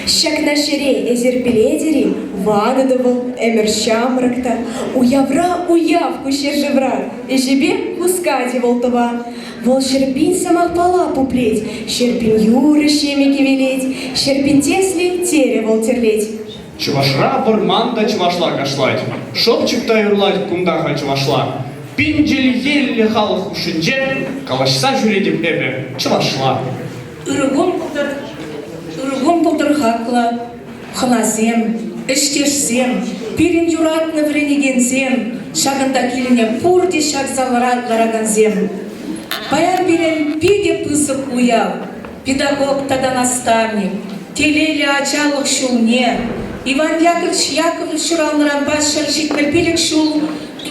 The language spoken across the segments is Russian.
Шакнашире эзерпеледери, ванадовал, эмерщамракта, уявра уявку щержевра, эжебе хускади волтова. Вол щерпин самах пала пуплеть, щерпин юры щемики велеть, щерпин тесли тере волтерлеть. Чувашра борманда чувашла кашлать, шопчик-то юрлать кумдаха чувашла. Пинджель еле халық ушинже, калашса жүредіп бебе чувашла. Ургун полтырхакла, ханасем, эштерсем, пирин юратны вренегенсем, шагында килине пурди шаг залараганзем. Паяр билен пиде пысык уяв, педагог тада наставник, телели ачалық шулне, Иван Яковлевич шуралныран башыр житмел пилик шул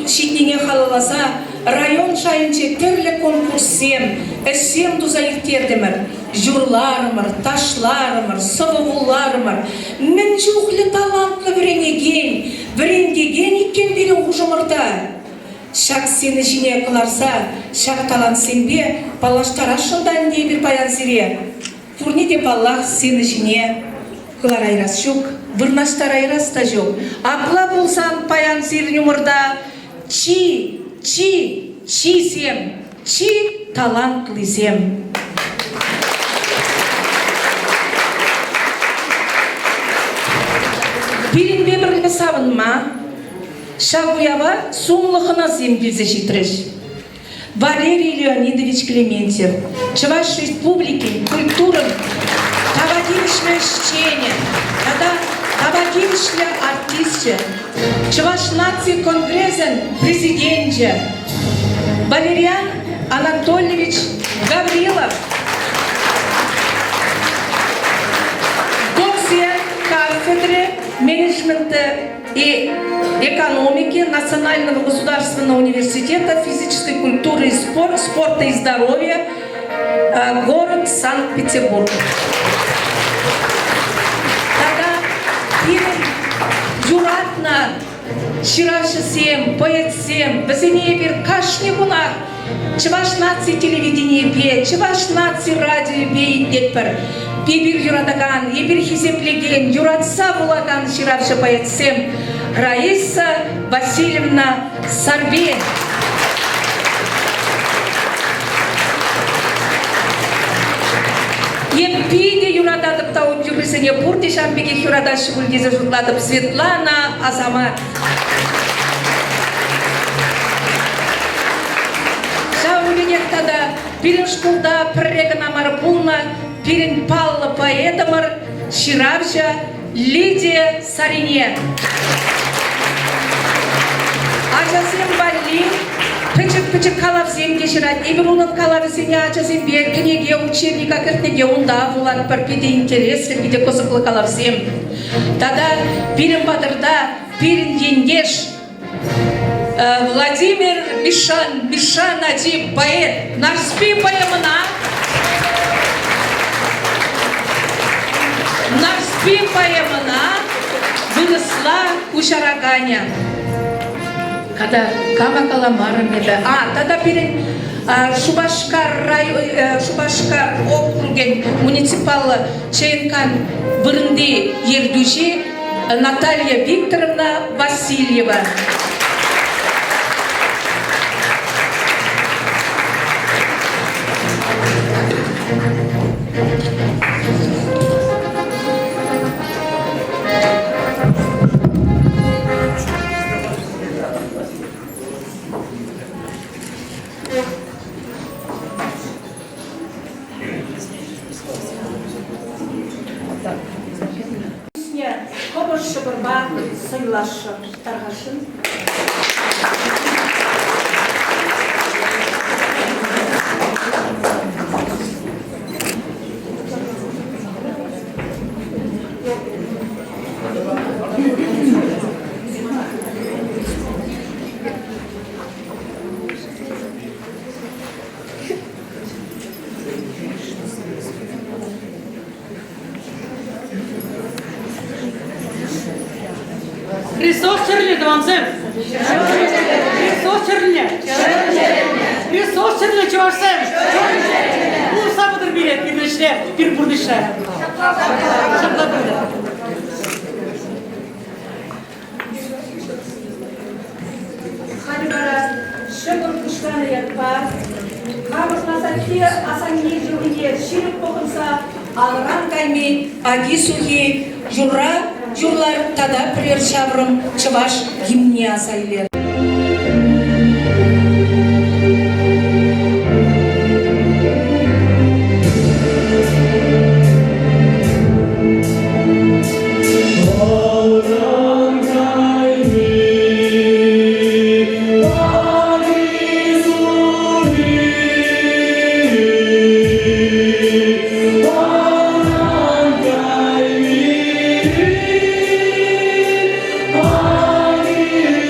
шитнене халаласа, район шайынче түрлі конкурссем, эссем тузайықтердемір, журларымыр, ташларымыр, сывығуларымыр, мін жуқлы талантлы вреңдеген иккен білін құжымырда. Шақ сені жіне қыларса, шақ талант сенбе, палаштара шылдан не бір баян зіре. Фурнеде паллах сені жіне қылар айрас жоқ, вырнаштар айрас та жоқ. Ақла болсан паян зірін умырда, чи сем, чи талантлы зем. Билин бебірлі савынма, шағуява сумлықына земгілзе житріш. Валерий Леонидович Клементьев, Чуваш Республики, культурам, тавадилищное чтение, тавадилищное артистче, Чуваш нации конгрессен президентче, Валериан Анатольевич Гаврилов, доцент кафедры менеджмента и экономики Национального государственного университета физической культуры и спорта и здоровья, город Санкт-Петербург. Тогда юратна, ширашысем, поэтсем, бізіне бір кашне гунах, чываш нации телевидение бе, чываш нации радио бе детпір. Бебір юрадаган, ебір хизеплеген, юратса булаган ширавшы поэтсем Раиса Васильевна Сарбе. Епиде хюрадатып тауып жүргізіне пурти шамбеге хюрада шүгілгезі жұтладып Светлана Азамат. Жауынгектада пирин шкулда прегнамар пулна, пирин палла поэтамар, Ширавжа Лидия Сарине. Ачасем Бали, пычык калавсем кешират, Ибрунов калавсене ачасем бер книге учебника кертнеге унда булар парпиде интерес, киде косыклы калавсем. Тада пирин батырда, пирин ендеш, Владимир Мишан Адиб, поэт, наш спи поэмына. Наш спи поэмына вынесла Кушараганя. Когда кама каламаром это. Тогда перед Шубашкар округен муниципал Чейнкан Бырынды Ердюши Наталья Викторовна Васильева. Кобыршы бұрба сыйлашы тарғашын. Христос черлі дымамсым? Христос черлі? Христос черлі чывашсым? Бұл сабыдыр берет, бірнішілер, бір бұрнішілер. Шапла бұрды. Харибара шыбыр күшканы ятпа. Қабықнаса ке асанге жүргеге ширіп қоқынса, алыран каймен аги сухи Журлар тада прер шаврым чываш гимне асайлер.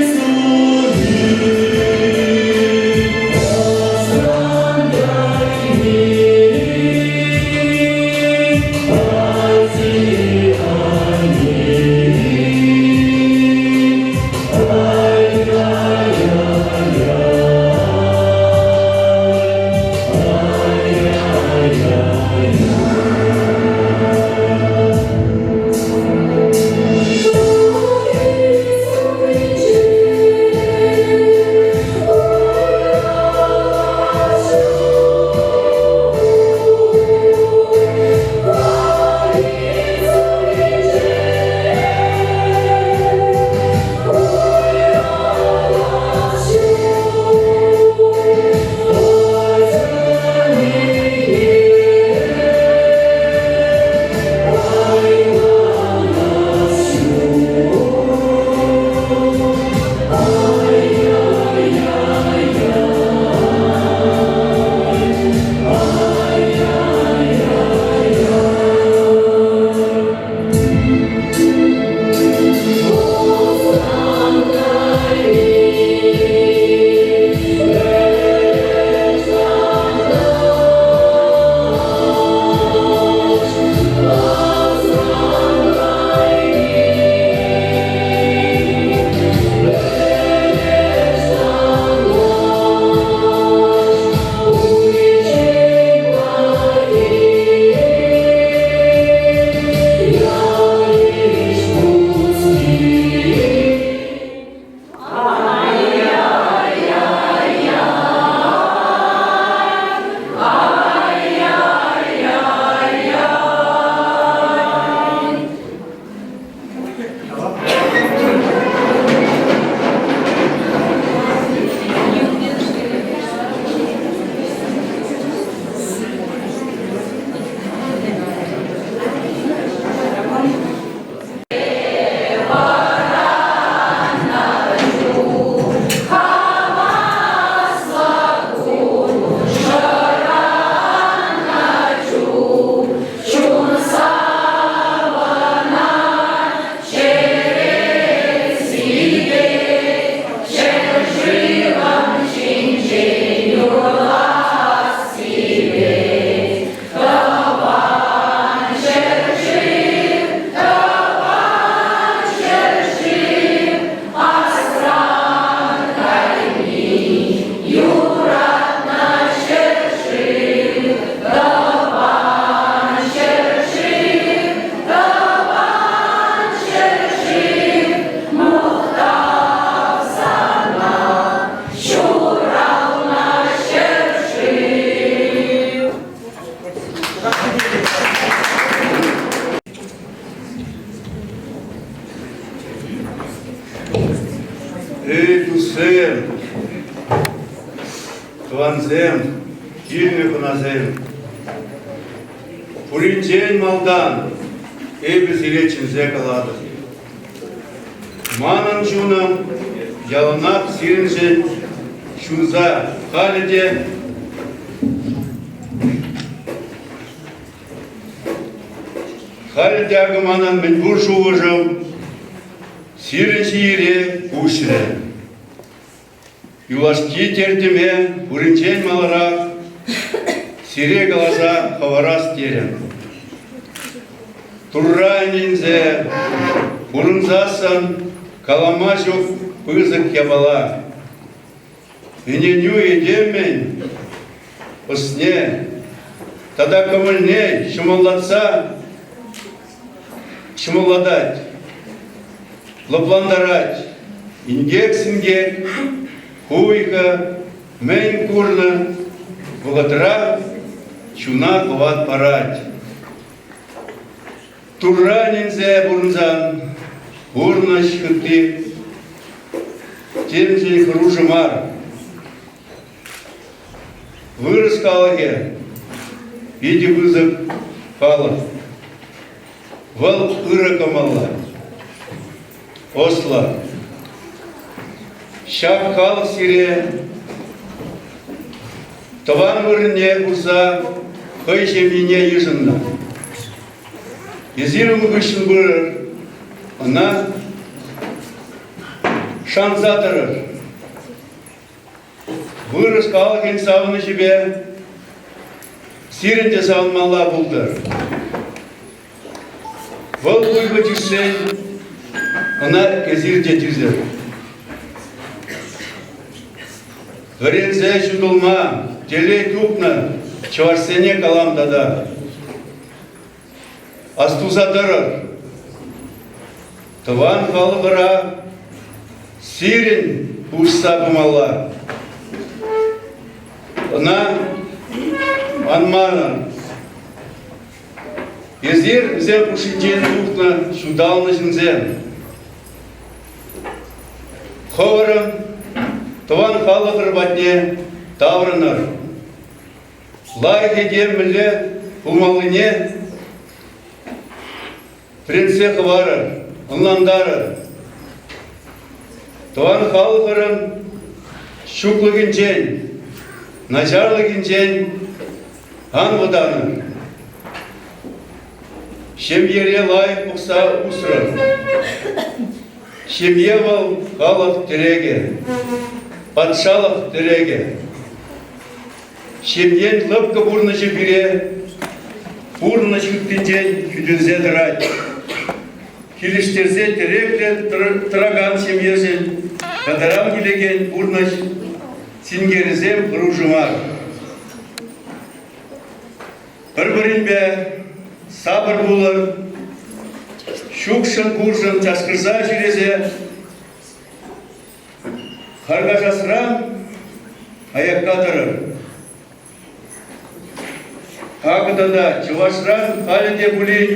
Jesus. Эй, тусем, туанзем, кирме куназем. Пуринчен малдан, эбіз иречінзе калады. Манан жунам, ялынап сирінжен, шунза халеде, халеде агыманан мен бұр жуғыжым, сирінші ере ұшыре. Юлашки тердеме, пуринчен малырақ, сире глаза хаварас терем. Турра нинзе, бурынзасан, калама жоқ пызык ябала. Иненю едемен, осне, тада көмілне шымылдатса, шымылдадать, лапландарать, ингек-сингек, хуйка, мен курна, богатра, чуна куват парать. Турра нинзе бурнзан, бурна шхынты, тем же хружымар. Вырос калаге, виде вызов пала. Вал ыра камала, осла. Шак кал сире, таван вырне курса, хайше меня ежинна. Езиру мыгышын бұрыр, она шанзатырыр. Вырыс калыген сауыны жібе, сирінде сауынмалла бұлдыр. Бұл бұйбы жүрсен, она езирде тізір. Грензе жүділма, телей тупна, чаварсене каламдада. Астузадырыр. Тыван қалыбыра, сирен пушса бұмалла. Она анмана. Езер зем пушинчен тухна, шудалны жінзем. Ховарым, тыван қалыбыр батне, таврыныр. Лай хедем мілі, ұмалыне, принце хварыр, ынландарыр. Туан халқырым шуклыгын жен, начарлыгын жен, ан выданыр. Шемьере лайық бұқса ұсырыр. Шемье бол халық тереге, патшалық тереге. Шемьен лыпқы бұрнышы біре, бұрны шүттінжен күдінзе дырать. Килиштерзе теректе тыраган семьесен, кадарам келеген бұрныш, сингерізем құружымар. Бір-бірінбе сабыр болыр, шукшын-куршын чашқырса жүрезе, қарға жасырам, аяққа тұрыр. Ағыдада чывашран қаледе бұлейн,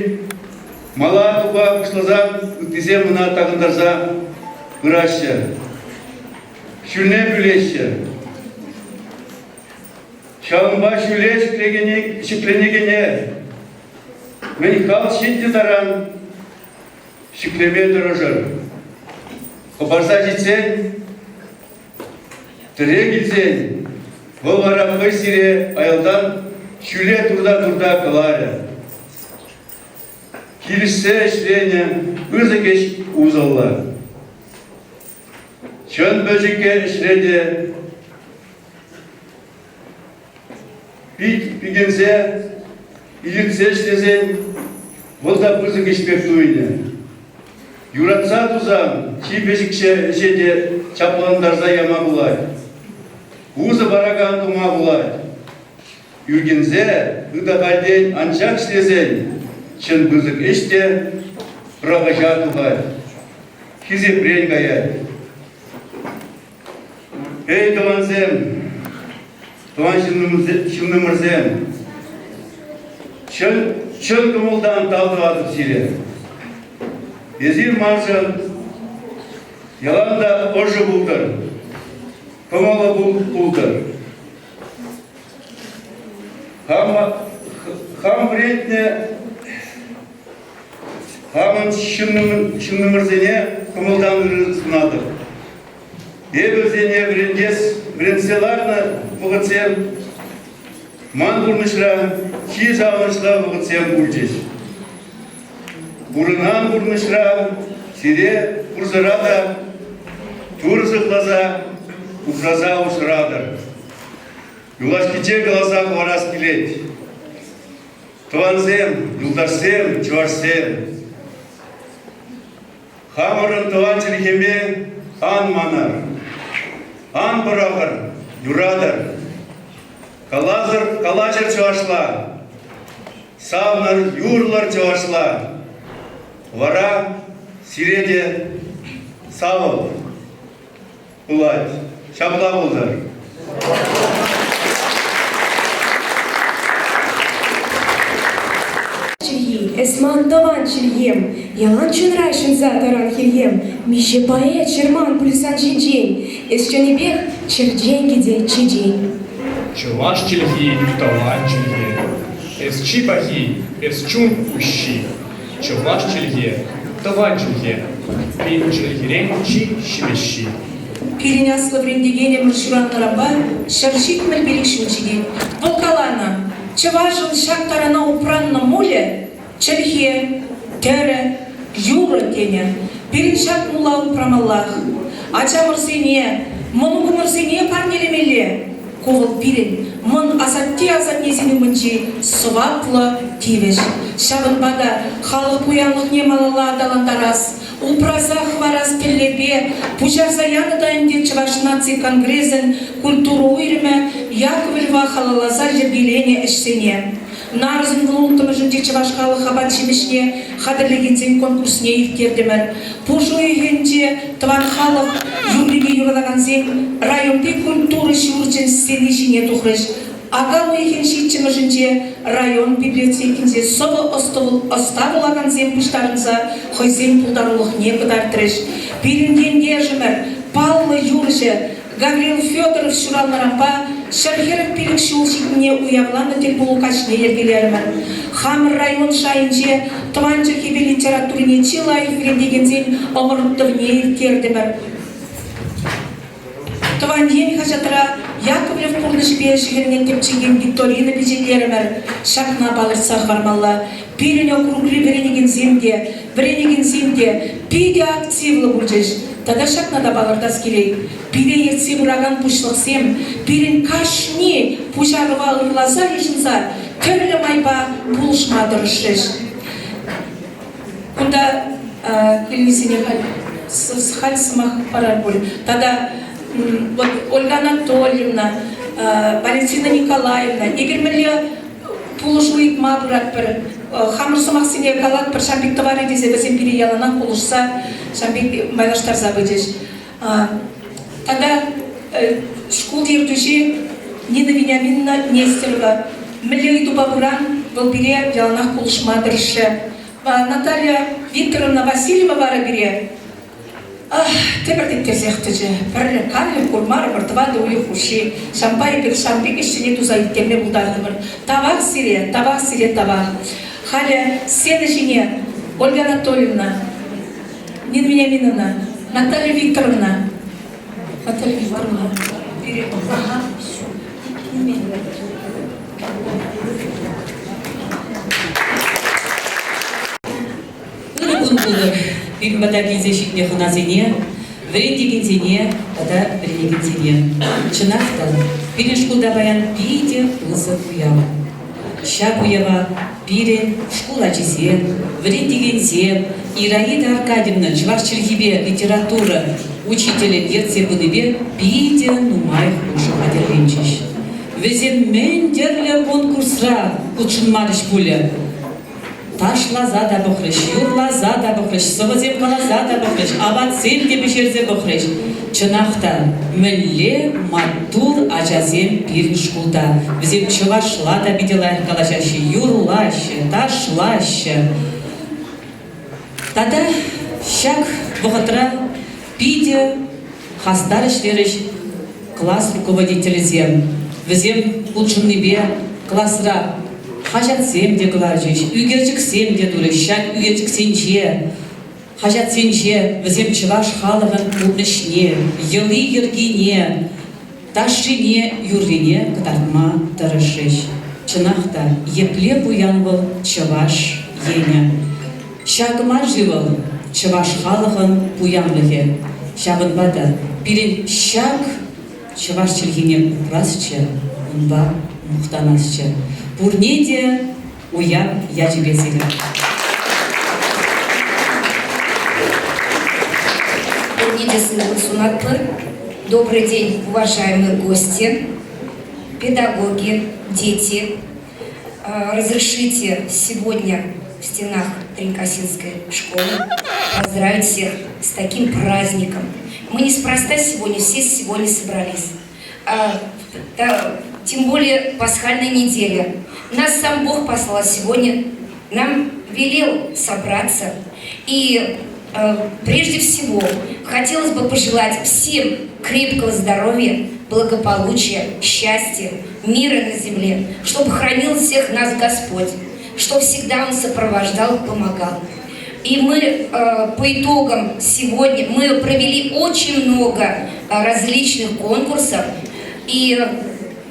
мала тұба ұшылазам, үттізе мұна тағындарса ұрашы. Шүрне бүлеші. Шалынба шүле шүкленегене. Мен қал шетте тарам, шүклеме тұрыжыр. Қопарса жетсен, тіре келсен, бұл арапқы сире айылдан шүле турда кылары. Килішсе ішлене үрзі кеш ұзылы. Чөн бөжікке ішреде пигенсе, иліксе ішлезен, бұлда бұзы кешпек туйны. Юратса тузам, чи бөжікше ішеде чапландарса яма бұлай. Узы бараган тума бұлай. Юргензе, үдағайден анчақ ішлезен, чын бұзық іште, прағыжа туғай. Хизе брен гаяй. Эй, туанзем, туан шынымырзем, чын кымылдан талды адып сире. Езір маржын, Яланда ожы булдыр. Комала булдыр. Хам вредне, хамын шыннымырзене комалдан сынады. Эбізене вренселарна бұғытсен, ман бұрнышра, ки жағынышла бұғытсен бұржеш. Бұрынан бұрнышра, сире бұрзырада, турзықлаза, ұқраза ұшырадыр. Юлашкиче глаза варас келет. Туанзем, юлдарсем, чуарсем. Хамырын туан челхеме ан манар. Ан бұрағыр, юрадыр. Калажыр чуашла. Савнар юрлар чуашла. Вара сиреде савыл. Булать. Шабла булдар. Эсман таван чильем, ялан чунрайшин за таран хильем, мище поэт черман пульсан чинчень, эс чонебех чердень гиде чидень. Чуваш чильги, таван чильги. Эс чипахи, эс чун ущи. Чуваш чильги, таван чильги. Пин чильгирен чи шимещи. Перенясло врендегене маршуран раба, шаршит мель берешинчиген. Волкалана, чаважыл шак тарана упранна муле, чельхе, тере, юра тене, переншак мула упрамаллах. Ача мырсене, мынугу мырсене парнелемеле. Ковыл пирен, мын азатте незіне мынчи, сваплы тивеш. Шабынбада халық пуянлық немалала адаландарас. Упраза хварас пеллебе, пужарза яныда инде Чуваш наций конгрессен культуру уйрме, Яковлева халалаза жергелене эшсене. Нарзын вултымы жынде Чуваш халық хабат шемешне, хадырлегензен конкурсне евтердемер. Пужу егенде тван халық юрлиге юралаганзен районды культуры шурчен сені жіне тухрыш. Ага уйхен шитчімі жынде район библиотекінде собы оставылаган зем пыштарынса хойзен пулдарулық не кыдар тіріш. Пирінденге жымыр Павлы Юржы, Гаврил Федоров шуралнарампа Шархеров пилік шулшитіне уявланы тел булукачне ергелермір. Хамыр район шайынже Тванчырхебе литературине чилайық врендегензен омырыптывне еркердімір. Тванден хажатыра Яковлев курнышпе жігірінен тепчеген Викторина бежелерімір шакна балырсақ бармалла. Пиріне округли біренеген земде, пиде активлы бұлжеш. Тада шакнада балырдас келей. Пиде ертсе бұраган пұшлықсем, пирен кашне пұшарыва ұрлаза ешінза, түрлі майба бұлышмадырышеш. Кунда келмесіне хал сымақ парар боль. Тада вот Ольга Анатольевна, Валентина Николаевна, егермелі пулышуик мабырат бір, хамыр сымақ сене калат бір шамбек товары дезе бізен бире яланан пулышса, шамбек майлаштар забыдеш. Тогда школ директуши Нина Вениаминовна Нестерова, мілі иду бабуран был бире яланан пулышмадырышы. Наталья Викторовна Васильева бары бире. Тепер терзехті же, бірлі карлы курмары бұртывады ұйы құши, шампай бір шампек ішіне тузайды темне бұлдарды бір. Табақ сире. Халя сені жіне Ольга Анатольевна, Нина Вениаминовна, Наталья Викторовна. Bir badagizə şikne xunazine, vrendegenzine, tada vrendegenzine. Çınaqtan, birin şkulda bayan pide узы куява. Ща куява, пирен, школа чесен, vrendegenzен, Ираида Аркадьевна, Чварчергибе, литература, учителя ерце буныбе, пиде нумай хушу адерленчиш. Везен мендерле конкурсра, кучынмадыш пуля. Ташла зада бохреш, юрла зада бохреш, совозем кала зада бохреш, абатсен дебешерзе бохреш. Чынақта, мүлле маттур ажазем пирн шкулда. Візем чывашла да биделайық калашашы, юрлашы, ташлашы. Тада шак бұғытыра Пиде хастар işleriş класс руководителізем. Візем ұлчынныбе классра хажатсем де кыларжиш, үгерчіксем де дұрышшак, үгерчіксенче, хажатсенче, візем чываш халығын ұлнышне, йылы ергене, ташшине, юррине кытартма тырышыш. Чынақта епле буян был чываш ене. Шагыма живыл чываш халығын буянлығы. Шабынбада пирен шаг чываш чилгене упрасчы, унба мухтанасчы. Пурнеде уяп яжебесілі. Добрый день, уважаемые гости, педагоги, дети. Разрешите сегодня в стенах Тренькосинской школы поздравить всех с таким праздником. Мы неспроста сегодня все сегодня собрались. Тем более пасхальная неделя. Нас сам Бог послал сегодня, нам велел собраться. И прежде всего хотелось бы пожелать всем крепкого здоровья, благополучия, счастья, мира на земле, чтобы хранил всех нас Господь, чтобы всегда Он сопровождал, помогал. И мы по итогам сегодня мы провели очень много различных конкурсов, и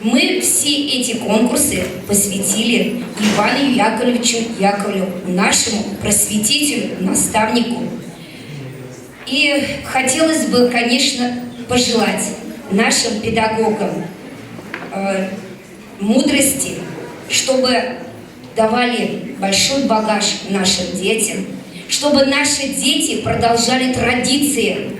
мы все эти конкурсы посвятили Ивану Яковлевичу Яковлеву, нашему просветителю, наставнику. И хотелось бы, конечно, пожелать нашим педагогам мудрости, чтобы давали большой багаж нашим детям, чтобы наши дети продолжали традиции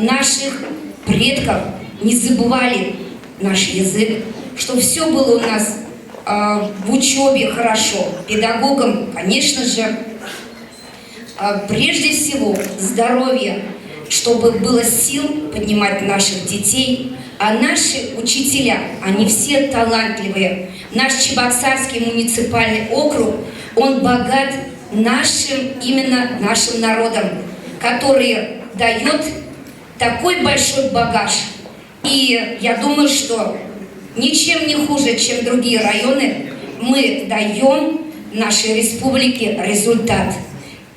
наших предков, не забывали наш язык, чтобы все было у нас в учебе хорошо. Педагогам, конечно же, прежде всего здоровье, чтобы было сил поднимать наших детей, а наши учителя, они все талантливые. Наш Чебоксарский муниципальный округ, он богат именно нашим народом, который дает такой большой багаж. И я думаю, что ничем не хуже, чем другие районы, мы даем нашей республике результат.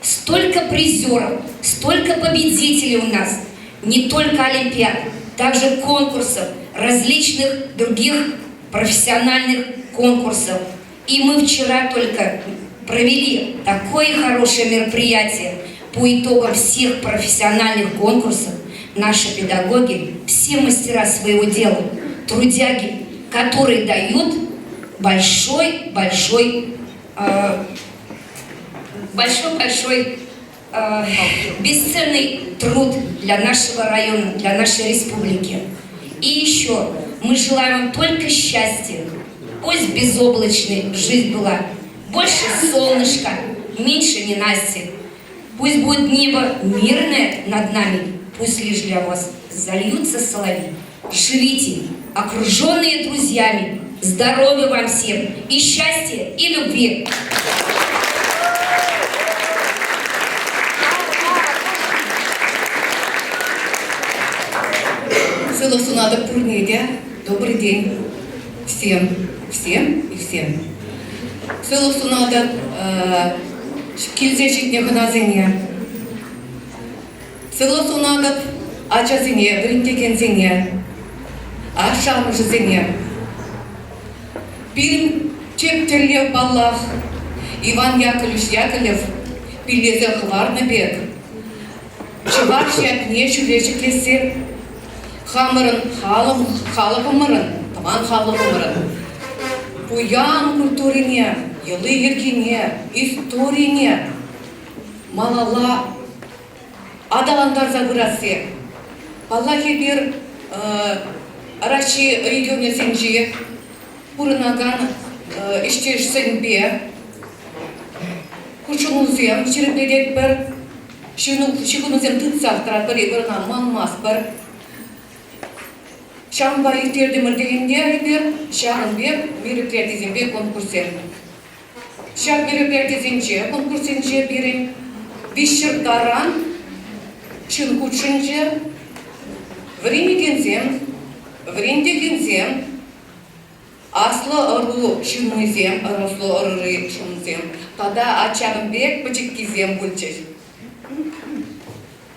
Столько призеров, столько победителей у нас, не только олимпиад, также конкурсов, различных других профессиональных конкурсов. И мы вчера только провели такое хорошее мероприятие по итогам всех профессиональных конкурсов. Наши педагоги, все мастера своего дела, трудяги, которые дают большой бесценный труд для нашего района, для нашей республики. И еще мы желаем вам только счастья. Пусть безоблачной жизнь была, больше солнышка, меньше ненасти. Пусть будет небо мирное над нами, пусть лишь для вас зальются соловьи. Живите, окруженные друзьями, здоровья вам всем, и счастья, и любви. Село Сунадок Пурнеде. Добрый день всем и всем. Село Сунадок Килзешик Неханазине. Село Сунадок Ачазине, Бринтекензине, Ашамжизине. Пирин Чептерлев Баллах, Иван Яковлевич Яковлев, Пилезе Хварнабек. Чеваш не чувечек лесе. Хамырын, халығымырын, таман халығымырын. Буян культурине, йылы ергене, историне, малала, адаландар забырасе. Аллахи бир Арачи регионе сенжи, Пурынаган иштешсен бе, Кучумузем, Черепнедек бір, Шикунузем тытсақтыра бір наман бір, Шамба иртердемір дегенде бір Шағынбек мерекелердезенбе конкурсе. Шақ мерекелердезенче конкурсенче берен Вишырдаран чын кучынче, время кензем, времде кензем, аслы ыру чынызем, ырослы ыры чынзем, тада ачағым бек бычык кизем бульчеш.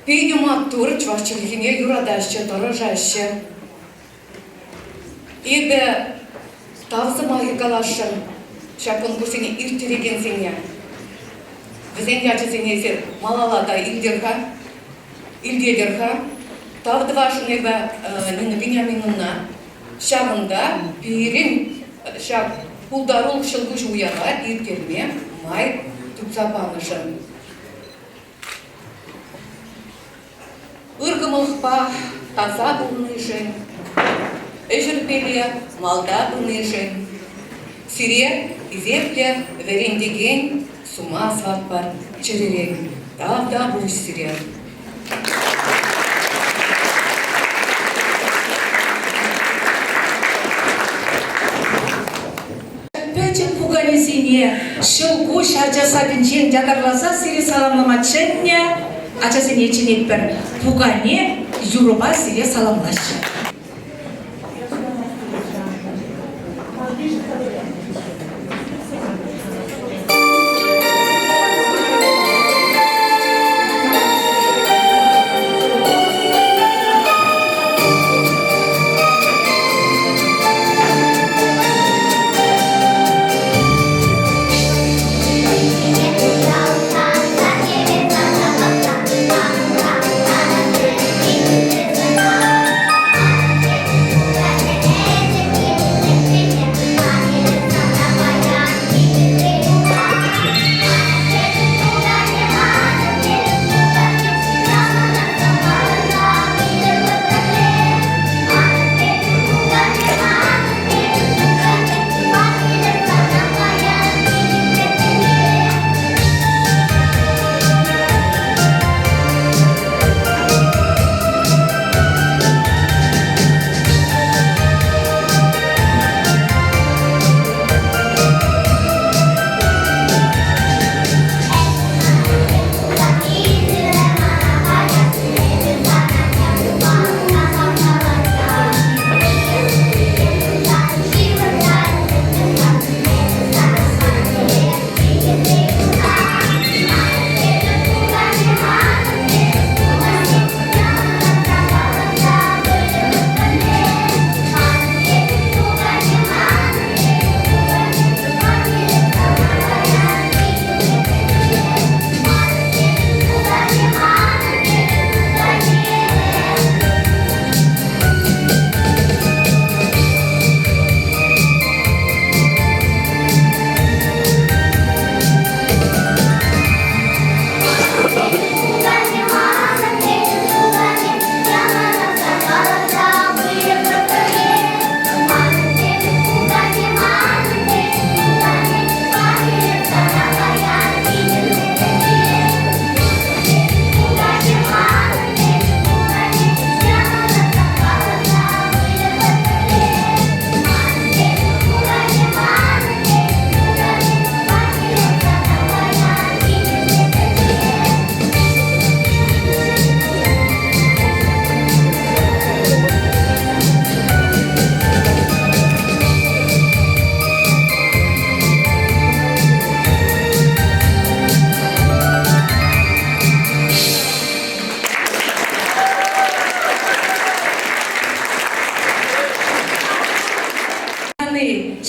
Пейдюма тур чвашчылыгине юрадаще, торожаще. Иді тавзымағы калашын, шапын күрсене иртереген сене. Бізден ячы сенесі малалада илдедерха, тавдыва шынебі Нина Вениаминовна шағында пейрен шақ пулдарул шылгыш уяға иртерме май тұтсапанышын. Ыргымылықпа таза бұлнышын, Эжірпеле малда бұнышын, сире изепле верендеген сума сватпар черерек, тавда бұлыш сире. Пәчі пуганесіне шылку шаржасадын жен жадарласа сире саламламачынне, ачасыне ченетпір пугане юруба сире саламлашы.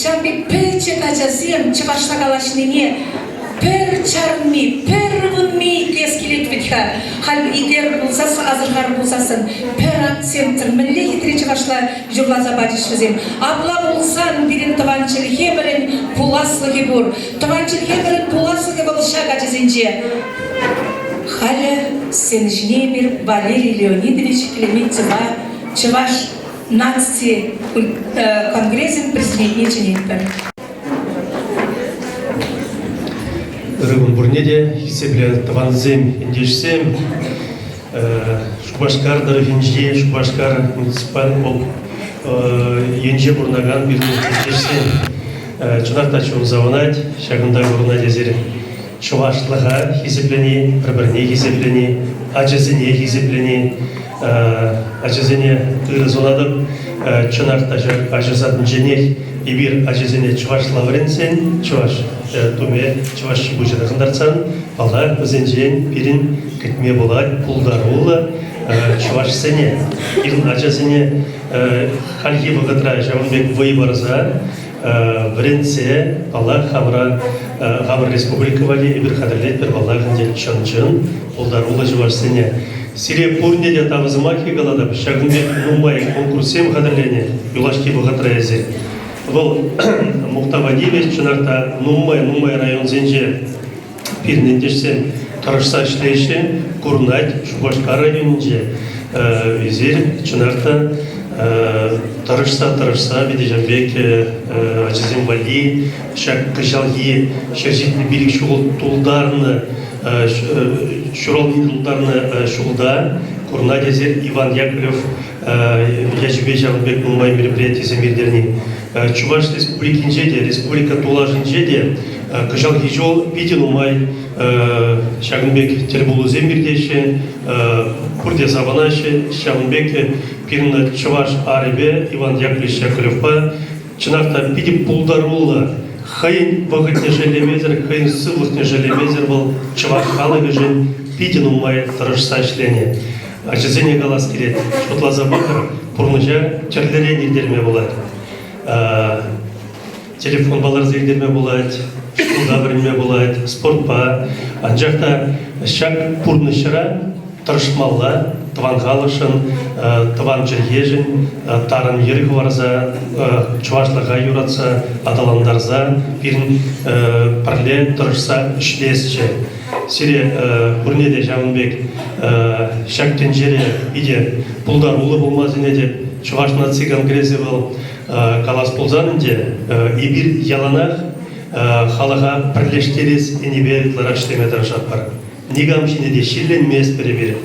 Şampi pece kacasıyım çıbaşta kalaşnine per çarmi, per vunmi keskilet vitha. Hal iger bulsas azırgar bulsasın per akcentr minle hitri çıbaşla jurlaza bacışızım. Abla bulsan birin tavançılı heberin pulaslı gebur. Tavançılı heberin pulaslı gebalışa kacasınca. Hal senjine bir Валерий Леонидович Клементьева Чуваш нации конгрессин президентіне женетті. Рыбын бурнеде хисебле таванзем индешсем Шубашкар дарфинже Шубашкар муниципаль ол енже бурнаган бирне индешсем Чунакта чун заванать шагында бурна дезере чувашлыға хизеплени, бір-біріне хизеплени, ажызыне хизеплени, ажызыне ырызуладып, чынақта жыр ажызатын женех, ибир ажызыне чувашлы вренсен, чуваш туме, чуваш чибужыны қындарсан, бала өзенжен пирин кітме болады, пулдарулы, чуваш сене. Ирін ажызыне хальги бұғытра жауынбек вайбарза, вренсе, бала хамра, Гамр республика вали ибир хадрлет бір бала ғынде чын-чын, пулдарулы чуваш сене. Сире пурнеде тавызымаки галадап, шагынбек нумай конкурсем хадырлене, юлашки бұғытра езер. Бұл Мұқтавадивес чынарта нумай район зенже пирнендешсен тұрышса ішлейші, Курнать, Шубашка районынже езер чынарта тұрышса бедежанбек ажызен вали, шак кыжалги, шержетні билік шуғыл тулдарны, шуралны тулдарны шуғылда, Курнать езер Иван Яковлев, Яжбе Жанбек нумай мероприятие мирдерни. Чуваш республикинже де, республика тулажынже де, кыжалги жол пити нумай Шагынбек тербулу земирдеші, Курде Саванаші, Шагынбек пирна Чуваш Аребе, Иван Яковлевич Яковлевпа, чынақта пити пулдарулы, хайын вағытне желемезер, хайын сывлықне желемезер был, Чуваш халығы жын пити нумай тұрышса ішлене. Ажызене галас келет, шотлаза бақыр, пұрныжа черлере нелдерме болады. Телефон балар зелдерме болады, шулға бірінме болады, спортпа. Анжақта шак пұрнышыра тұрышмалла, тыван қалышын, тыван жергежін, тарын ерік варза, чувашлыға юратса, адаландарза, бірін пірле тұрышса үшлесче. Сире Бурнеде Жамынбек шактен жере иде пулдар улы болмазыне деп Чувашна циган грезевал калас пулзанынде ибир яланах халаға бірлештерес енебе лараштеме тарашат бар. Нигам шинеде шиллен мес перебер.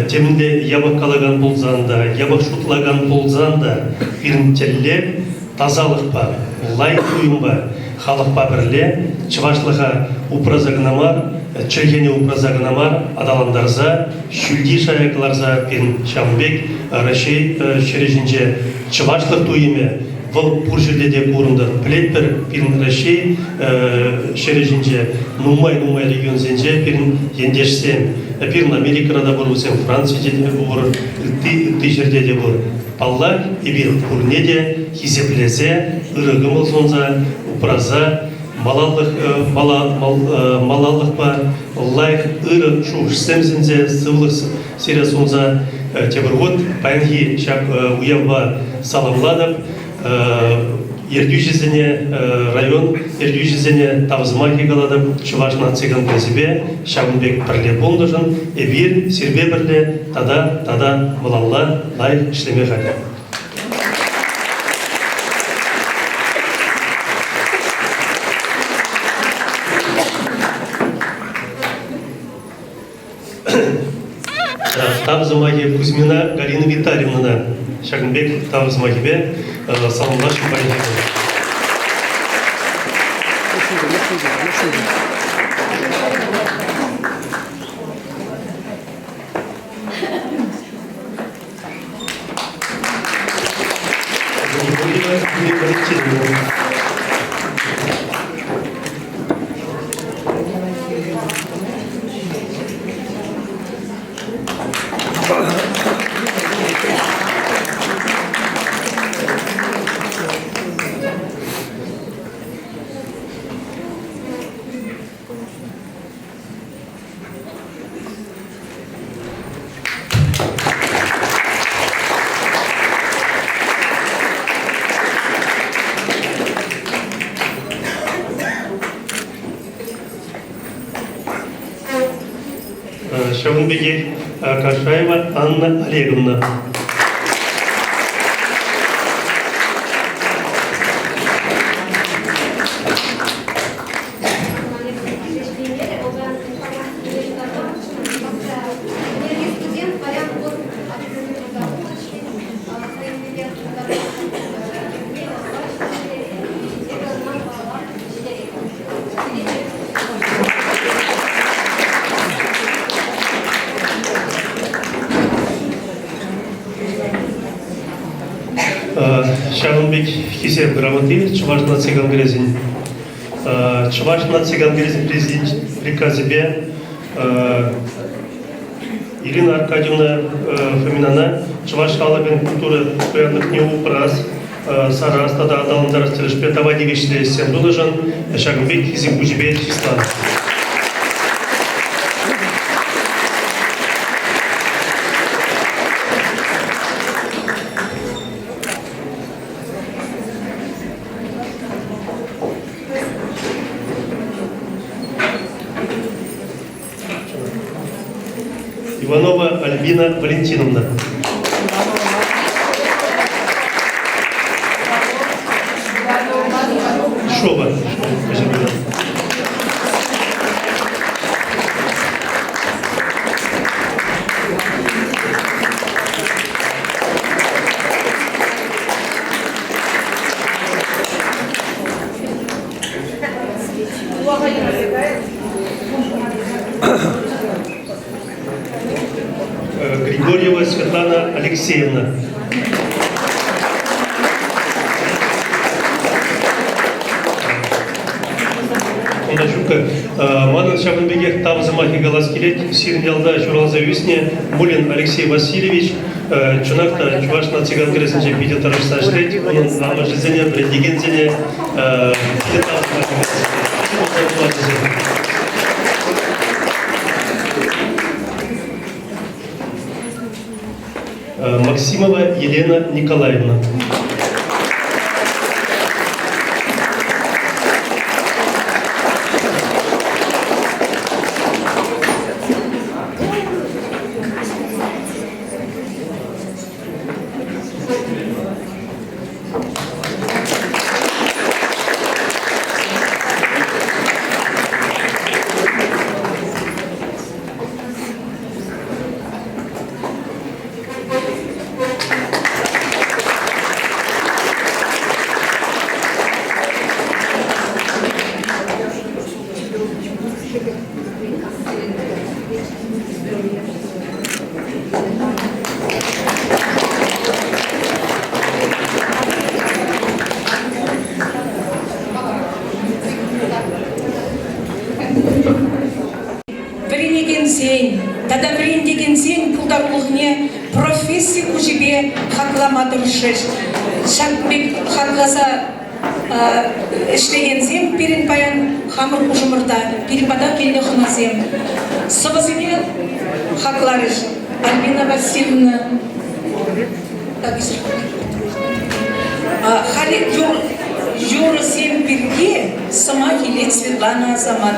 Темінде ябық калаган пулзанда, ябық шутлаган пулзанда бірін телле тазалық ба, лайк уйым ба, халық ба бірле, Чувашлыға упразагнамар, Чергене упразагнамар, адаландарза, шүлди шаякаларза пен Шамбек, Рашей шережінже Чувашлық туйыме, бұл бұр жерде де көрінді. Плетпір пен Рашей шережінже нумай регион зенже пен ендешсен, пен Америкада бұр өсен, Францияде де бұр, ты жерде де бұр. Паллар ебір көрнеде, хизеплезе, ұрығымыл сонза, упраза, малалық ба, лайық ұры шуғышсем зензе, сывлық серия сонза, тебіргот, пәнгі шап уявба саламладып, ердюжізіне район, ердюжізіне тавызмаки қаладып, Чувашна циган көзібе, Шабынбек бірле болдыжын, ебір, сербе бірле, тада малалла лайық ішлеме қады. Тавзымаги Кузьмина Галина Витальевна, Шагынбек Тавзымагибе, саламлашым паренеге. Шагынбеке Кашаева Анна Олеговна. Шагынбек Хисеп грамоты, Чуваш нации конгрессин. Чуваш нации конгрессин президент приказе Ирина Аркадьевна Фоминана, Чуваш халабен культура поянных не упрас, Сара стада адалындар стелешпе тавай дегешле сен дулажан, Шагынбек Хисеп Бужибет Ислам. Иванова Альбина Валентиновна. Шова. Григорьева Светлана Алексеевна. Манан Шабынбегех Тавзамахи Галаскелет, Сирнялда Журалза Висне, Мулин Алексей Васильевич, Чунакта Чуваш нации конгрессинче Питер Тарашсашлет, он Амажизене, Бредигензене, Максимова Елена Николаевна. Тадаврин сен пулдарлығыне профессия күжібе хақламадырышыш. Шақбек хақласа іштеген зем перін паян хамыр ұжымырда, періпада келіне қыназем. Собасыне хақларыш. Альбина Васильевна. Хали Юра сем перге сама хилет Светлана Азамат.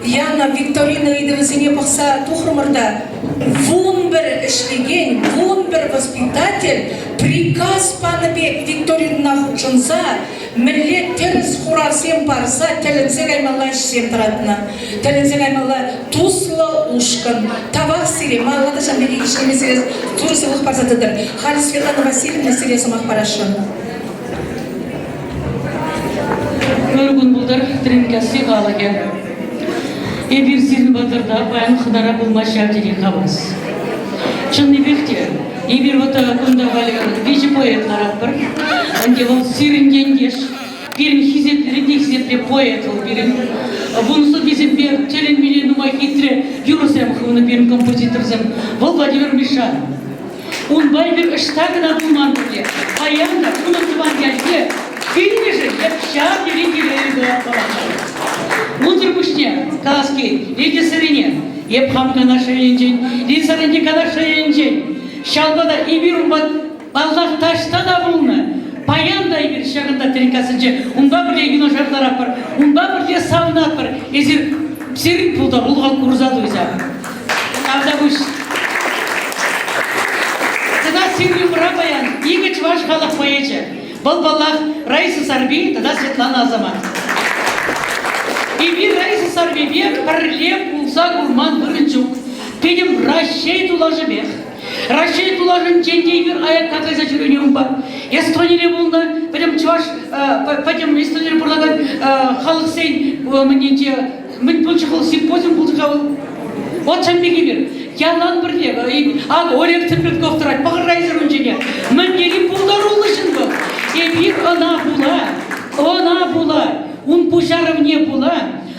Яна Викторина идевізіне бақса тухрымырда вун бір ішлеген, вун бір воспитатель приказ паныбек Викторина хучынса, милlet теріс хурасем барса, тілінсе қаймалла ішсем тұратына. Тілінсе қаймалла туслы ушкын, табақ сире, малғада жамбеге ішкі меселес, турысы ұлық барсатыдыр. Хали Светлана Васильевна меселесі мақпарашын. Көргін бұлдар тренкасы қалаға. Эбир сирин батырда баян хынара булма шавдери хабас. Чынны бекте, эбир вата кунда валиган вижи поэт хараппар. Анде вол сирин гендеш, бирин хизепле поэт ол бирин. Бунусу бизим бер телен милен нума хитре юрусем хывны бирин композиторзем. Вол Владимир Мишан. Он байбек ыштагына булман биле. Аянда куны туван гельге, биринеже еп шавдери гелерге балаша. Мундир бушне, каски, лиди сырине, епхамка наша енжен, лиди сарыника наша енжен. Шалбада ибир умбат, Аллах таштана булны, паянда ибир шагында тренкасынче, унда бірле гино жарлар апар, унда бірле савна апар, езір псирин пулдар, улға курзаду иза. Авда буш. Тада сирин мұра паян, игі чваш халық поече. Бұл баллах Раиса Сарби, тада Светлана Азамат. И бир Раиса Сарбибек парлеп пулса гурман бұрынчук. Педем Рашей тулажы бех. Рашей тулажын чендей бир аяк какайса жүренем ба. Эстониле болны, педем чуваш, педем эстониле бурлаган халық сейн, мен пулчы халық симпозиум пулчы халық. Вот чамбеги бир. Ялан бірле, олег Цыпленков тұрайт, бағыр Раиса рунчене. Мен нелі пулдар олышын бұл. Бир она була. Un пушаров не була,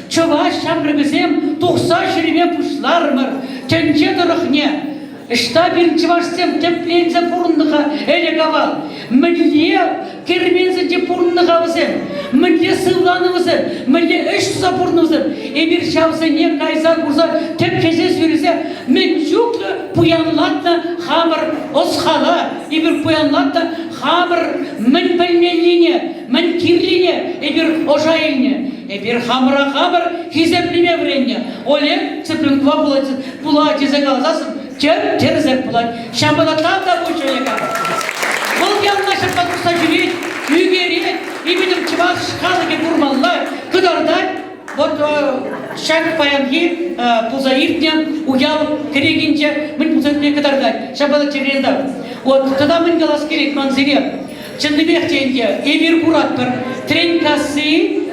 чуваш шамрыгызем тухса шереме пушлармыр, тенче дырыхне. Штабин чувашсем теплензе пурынныға әлі кавал. Мүлле кермензе де пурынныға візем, мүлле сывланывызем, мүлле үш тұса пурынывызем. Эмир шавсы не кайса курса тепкезе сүрізе, мен жүклі пуянлатны хамыр осхала, эмир пуянлатны хамыр мен білмеліне, мен кирлине, эбир ожайылне, эбир хамыр хизеплеме вренне. Олег Цыпленкова була тезегалазасын, терзек булат. Шамбада там да бұл жолека. Бұл yanına шапатурса жүрет, үйгерет, ебедім чывақ шқалыге бұрмалла, күдардан, вот шак паянги пулза иртне, уял керегінче, мен пулза иртне күдардан, шамбада теренда. Вот тогда мен галас керек манзире. Чындыбек тенде, эбир бурат бір, тренкасы,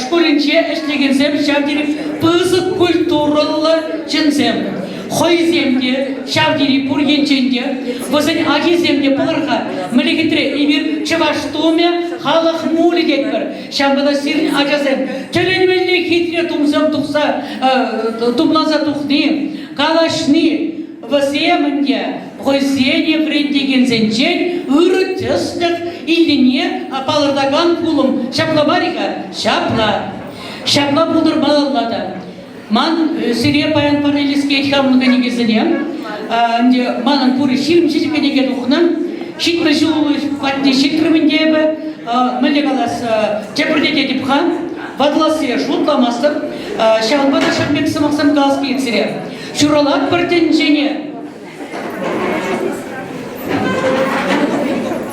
школінче эшлегенсем, шавдері пызық культуралы чынсем. Хойземде, шавдері пургенченде, візін агиземде пылырға, мілігітре ебір чываштуме халық мулі декбір. Шамбада сирін ажазем, төленмелі хитре тумсам тұқса, тумназа тұқны, калашны, віземінде, хойзене врендегензенчен, үрі тіслік иліне палырдаган пулым. Шапла бариға? Шапла. Шапла бұлдыр балалада. Ман сире паян парелиске этхамны негізіне, манын пуры ширмші кенеге дұқынан, шитмі жылуы патне шиткірміндебі, мүлі қалас тепірдете депхан, вадласы шутламастыр, шалбада шамбек сымақсам қалас кейтсіре. Шуралат бірден және,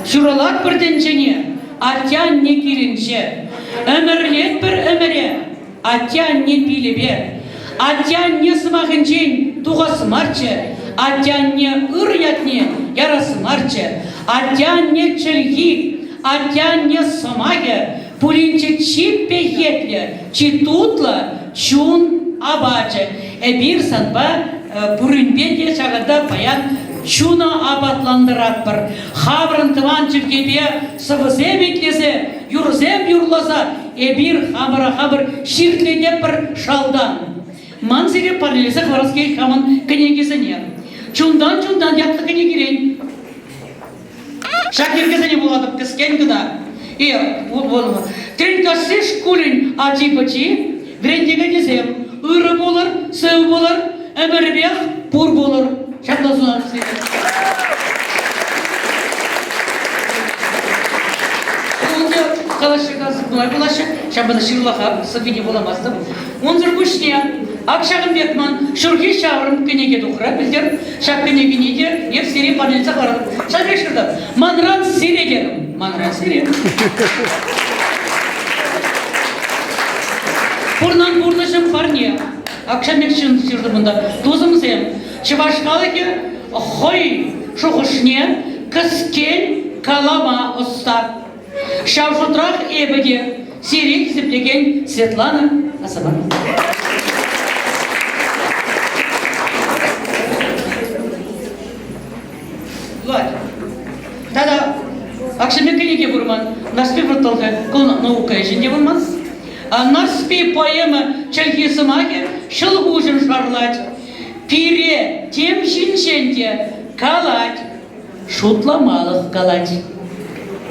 шуралат бірден және, атян не кирінше, өмірлет бір өміре, атян не пилебе, атян не сымағынчен туғасымарчы, атян не ұрятне ярасымарчы, атян не чілгі, атян не сымаге, пулинче чиппе етле, читутла чун абачы. Эбир санба пурынбенде шағында паян чуна абатландырат бір. Хабрын тыван чіпкебе сывызем етлесе, юрзем юрласа, эбир хабыр ширкледе бір шалдан. Манзире парлесе хвараске хамын кенегезіне. Чундан ятлы кенегерен. Шакергезіне боладып кіскен күда. Тренкасы шкулин ачи-бачи, врендеге дезем, ұры болыр, сыв болыр, әмірбек, пұр болыр. Шақла зуан сүйді. Олды қалашы қазы бұлар болашы. шабада шырлаха, сабине боламаздым. Он жүргішне, Акшағын Бекман, шүрге шағырым кенеге дұқыра білдер, шақ кенегенеде, ев сере панелца қарадым. Шағыр шырды, манран сере дерім, манран сере. Бұрнан бұрнышым парне, Акшамекшін жүрді мұнда, дозымызем, Чывашқалыке, хой шұғышне, кіскен калама ұста. Шавшутрақ ебеде, сере кезеплеген Светлана Асабан. Тада Акшамекенеге бұрман, наспи вұртылғы құлын наука ешінде бұрман. Наспи поэма чәлгесі маге шылғы ұжын шарлать. Пире тем шиншенде калать, шутламалық калать.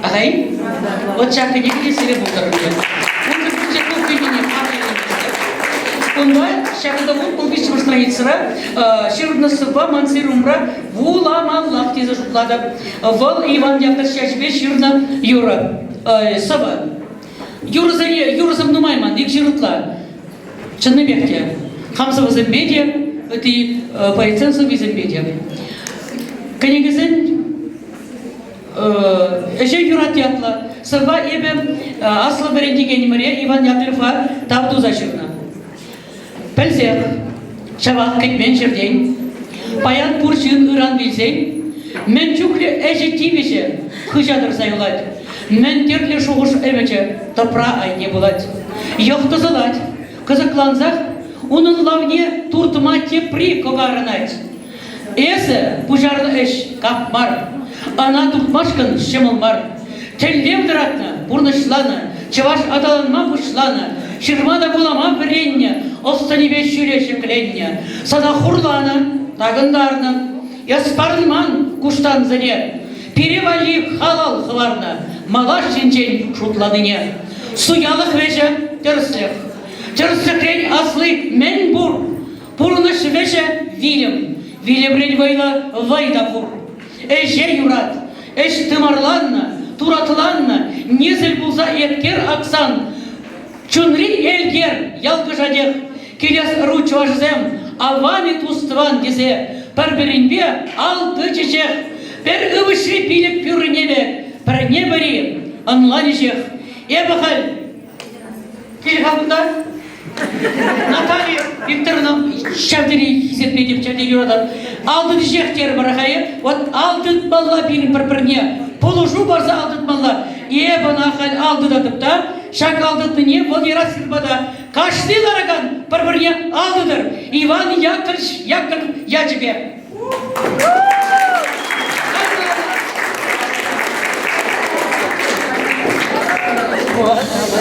Ағай? Вот чакынеге сере бұлдырынды. Онды бүлже көпкенене Онда шақыда бұл бешімір страницыра шырнысыба мансирумра вуламаллақ тезі жұтлады. Вал Иван яқтыр шәшбе шырна юра. Саба. Юрызым нумайман, ек жырытла. Чынны бекте. Қамсывы зімбеде, өті полиценсы визімбеде. Көнегізін әже юрат ятлы. Саба ебі аслы бірендеген неміре Иван яқтырфа табдуза шырна. Пәлзек, шабақ кетмен жерден, паян пұршын ұран білсен, мен жүклі әжі тивеше құжадыр сайылад, мен терлі шуғыш әмече топра айне болады. Йоқты зылад, қызықланзақ, оның лавне туртыма тепри когарынайд. Эсі пұжарлы әш капмар, ана тұқмашқын шымылмар, телдем дыратны, бұрнышланы, чываш адаланма бұшланы, Шырмада булама біренне, останебе шүрешін кіленне. Сада хурланы, тағындарны, яспарынман күштан зіне. Перевали халал хварна, малаш жинчен шутладыне. Суялық веже терслех. Терслехрен аслы мен бур. Пурныш веже вилем. Вилемрен вайла вайда бур. Эже юрат, эш тымарланна, туратыланна, незіл булза еткер аксан. Чунри эльгер, ялгыжадех, келес руч важзем, авами тустван дезе, пір бірінбе алты чечех, пір ывышри пиліп пюрінебе, пір небірі, анланежех. Эбахал, келхабында, Наталья Викторовна шавдери хизетпедеп чавдери юрадан, алты жехтер барахайы, вот алты балла пиліп бір-біріне, полужу барса алты балла, ебанахал алты датыпта, шак алдыды не, бұл ерас сырбада. Кашты лараган, бір-біріне алдыдыр. Иван Яковлевич Ячебе.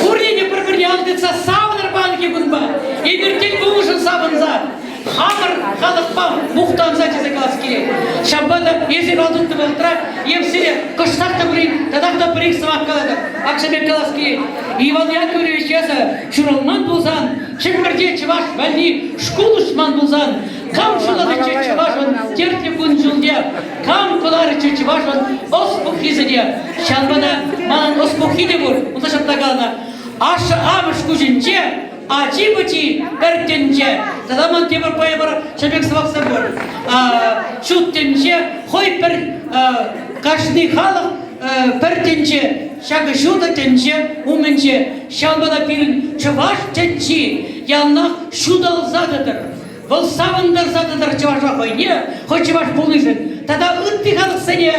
Курнене бір-біріне алдыдса, савыныр банке күнба. Емертен бұлышын савынза. Хамыр халықпам мұқтанза жезі қалас керек. Шамбада езер алдықты болтыра, емсере күштақта бірейін, тадақта бірейін сымақ қалады. Акшабек қалас керек. Иван Яковлевич езі шұрылман болзан, шымбірде чываш вәлі шкулышман болзан, кам шулады че чывашын терте күн жылде, кам кулары че чывашын оспық хизіне. Шамбада манан оспық хиде бұр, ұлда шаптағалына. Ашы амыш күжінче, Ачи-бачи, бәрттенче, тадаман темір пайы бар, шабек сывақса бар. Шуттенче, хой бір қашны халық біртенче, шағы шудатенче, уменче, шалбада пирін чываш тенчи, ялнақ шудалзадыдыр. Бұл савындар задыдыр чывашға хой не, хой чываш болышын. Тада ұтты халық сәне,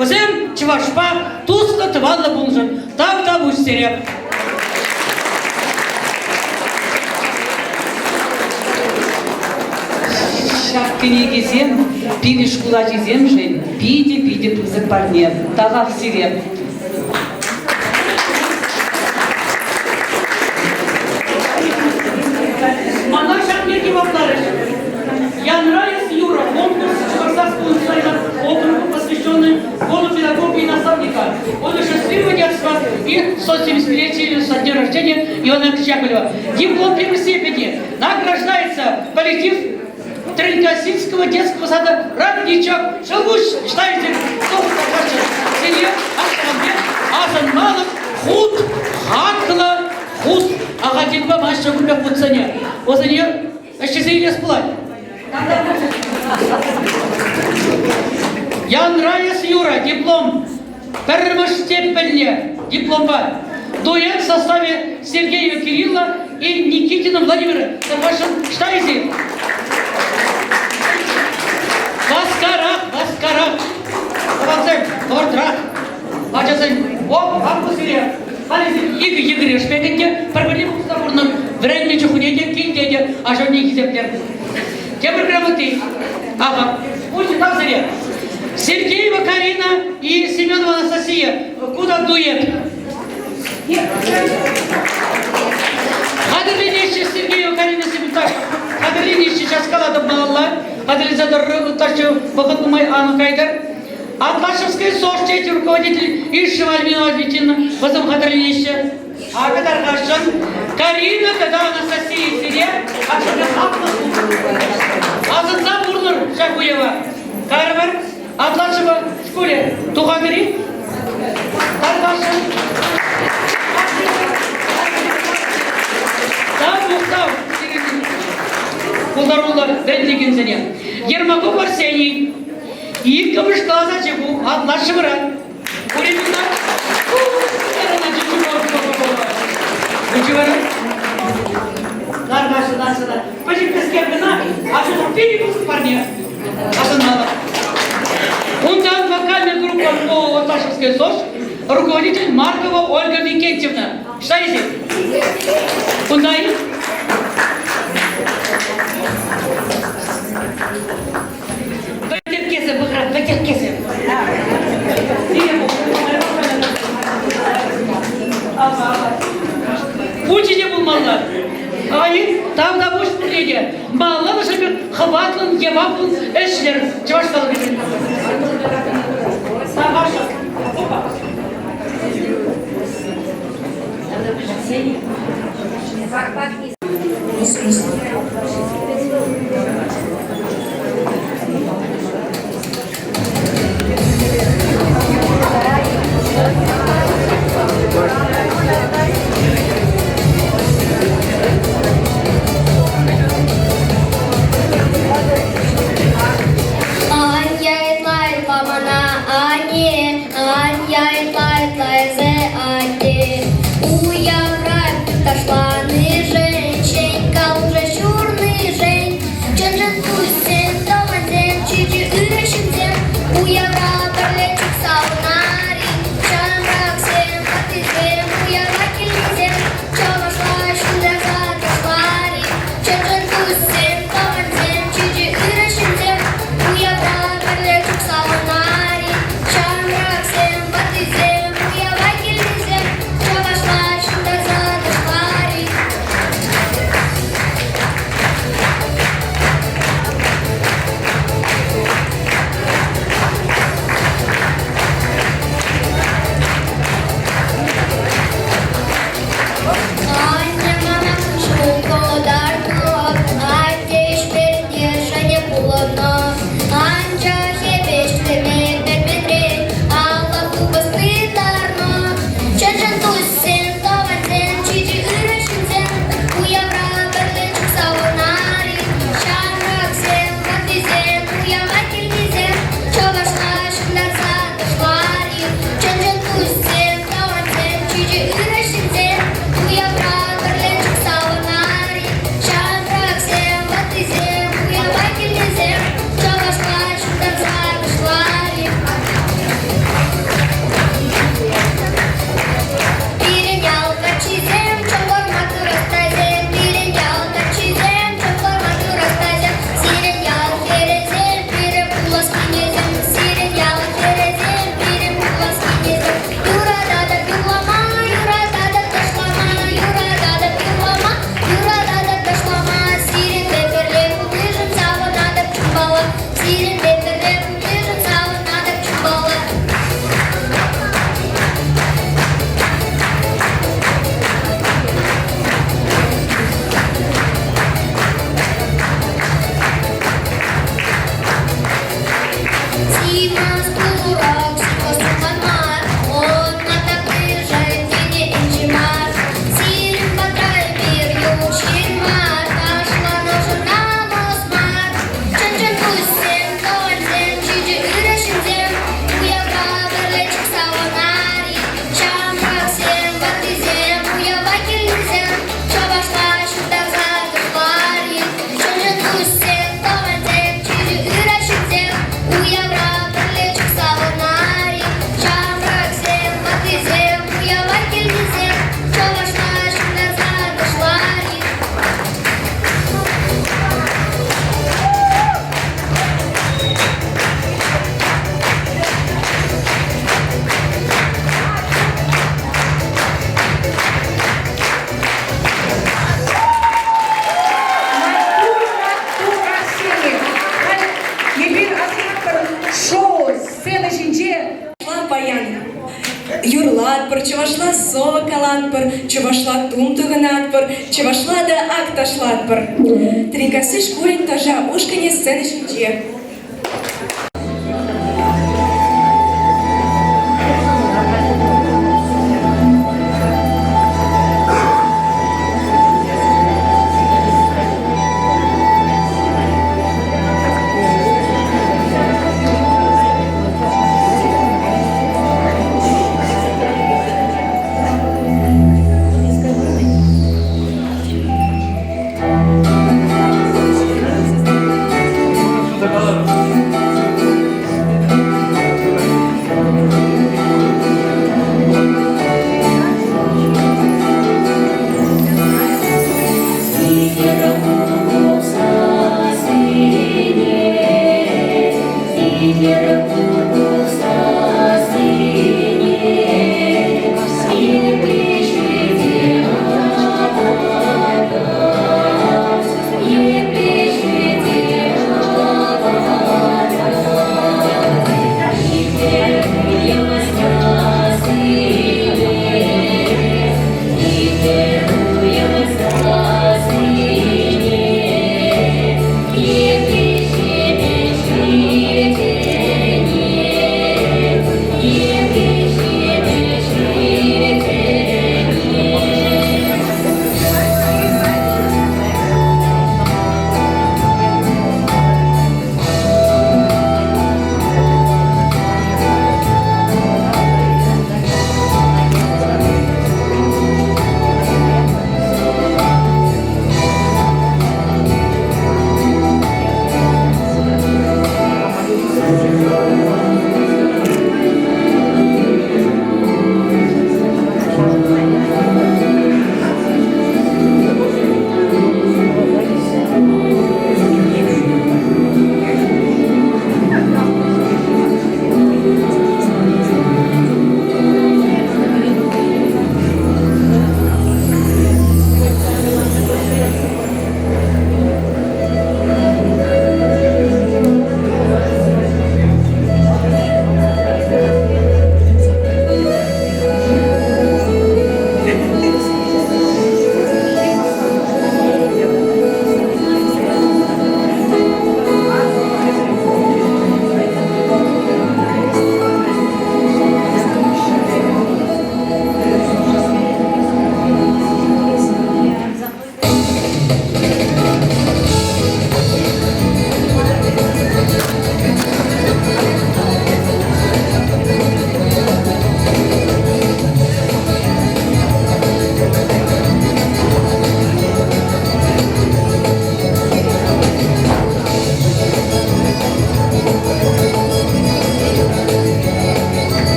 өзім чывашпа тұсты тывалды болышын, тав-тав өстереп. Шақ кенегезем, пиді шкула жезем жен, пиді пызық барне, тағақ сиреп. Мана шақмерге баплары. Я нравится Юра, конкурс Чебоксарского национального округа, посвященный школе педагогии и наставника. Он счастливого детства и 175-летию со дня рождения Ивана Яковлева. Диплом первой степени. Награждается коллектив Тренкосинского детского сада «Родничок». Шелгуш, читайте, Селье, Ашхамбек, Азан Малых, Худ, Хакла, Ус, ага, типа, маша, губя, пуцаня. Озаня, еще заилес плать. Ян Райс Юра, диплом. Первостепенный диплом бар. Дуэт в составе Сергея Кирилла и Никитина Владимира. Штайзи. Васкарах. Аванцем, Тортрах. Бачасен, оп, апусирия. Хализин, Игорь Шпекенке, проблему с табурным, времени чухунете, кинтете, а что не хизептер. Тембр грамоты. Ага, пусть там зря. Сергеева Карина и Семенова Анастасия. Куда дуэт? Хадырлинище Сергеева Карина Семенова. Хадырлинище сейчас каладов малалла. Хадырлизадор ташу Бахатумай Анна Кайдар. Атлашевская СОЖ, руководитель Ишева Альмина Владимировна. Потом Хадырлинище. А когда Рашан. Карина, когда Анастасия Сирия. А что это хапна? Азатна Бурнур Шакуева. Карвар. Атлашева в школе Тухагри. Тарбашин. Там Кулдарула Бендигинзене. Ермаков Арсений. Икамыш Казачеву. Атлашевра. Уремина. Учевара. Тарбашин. Почему с кем вина? А что там перепуск парня? Асанала. Ундан вокальная группа по Атлашевской СОЖ, руководитель Маркова Ольга Викентьевна. Штайзи. Ундай. Батеркесы, Бахрат, батеркесы. Учитель был малла. Ай, там на буш приедет. Малла, например, хватлан, еваплан, эшлер. Чего сказал? Опа. ташлатпыр, чувашла тумтығынатпыр, чувашла да ак ташлатпыр. Тринкасы шкурин тажа ушкане сцены шинче.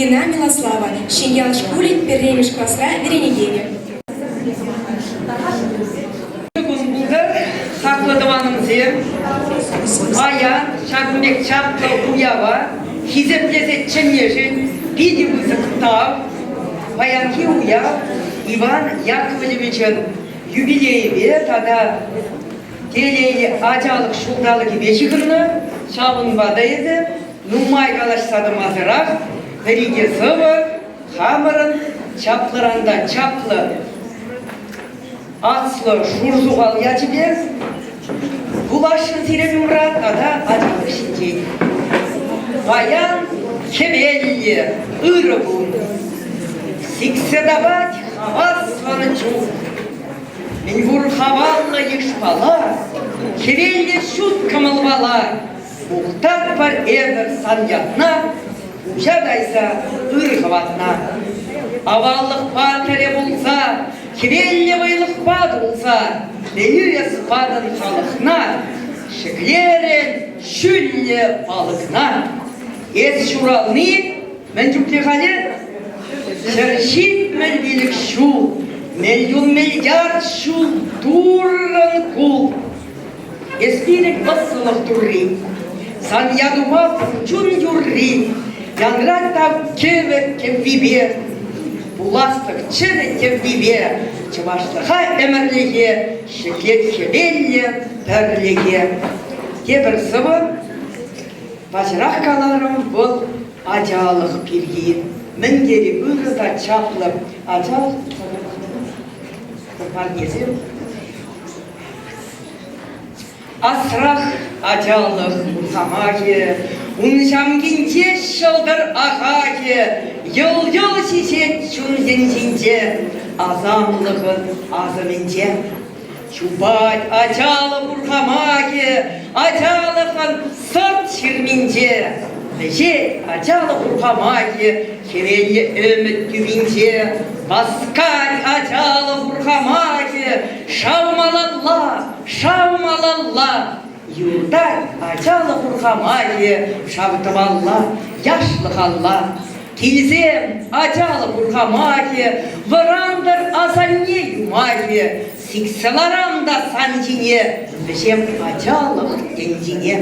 Ильина Милослава, Шиньян Шкулин, Перремиш Класра, Веренегене. Sakladığımın zir, aya, çakmek çaplı uyava, hizemlese çemyeşin, bidi vızıktav, bayanki uyav, Ivan Yakovlevич'in юбилейі тада телейлі ажалық шулдалық бешігірні шабынбада еді, нумай қалашсады мазырақ, біриге зывы, хамырын, чаплыранда чаплы, атслы шурзуғал ячыбез, Булашын зирем умрат, ада ажалық шинчей. Баян кемелі, ыры бұн, сикседавать хавас сваны чух. Мен бур хавалла ешпала, кемелі шут камылвала, Ухтат бар эдір санятна, Ужадайса ыры хаватна. Аваллық патыре болса, кемелі байлық бад болса, Леюя спадын халықна, Шеклерен шүлле балықна. Ес шуралны, мен жүкле қалы, Шыршит мен билік шу, Миллион миллиард шул туран кул. Эспирек басылық турри. Сан ядума чун юрри. Янград тав кеве кеввибе. Буластық чыны кеввибе. Чывашлыға әмірлеге, шекет хебелле пәрлеге. Тебір сывы, бажырақ қаларым бұл ажалық пирген. Міндері ұры да чаплып, ажал парнезем. Асрақ ажалық ұлғамаге, ұнжамгенде шылдыр ағаге, ел-ел сесет чүнзен-зенде, азамлығын азыменде. Чубат ажалы бұрғамаге, ажалығын сырт шерменде. Бәже ажалы бұрғамаге, кевелі өміт күбінде. Баскар ажалы бұрғамаге, шаумалалла, шаумалалла. Юрдай ажалы бұрғамаге, шабытывалла, яшлығалла. Келзем ажалы бұрғамаге, вырандыр азанне юмаге. Сиксаларамда санжине, бәжем ажалық дендине.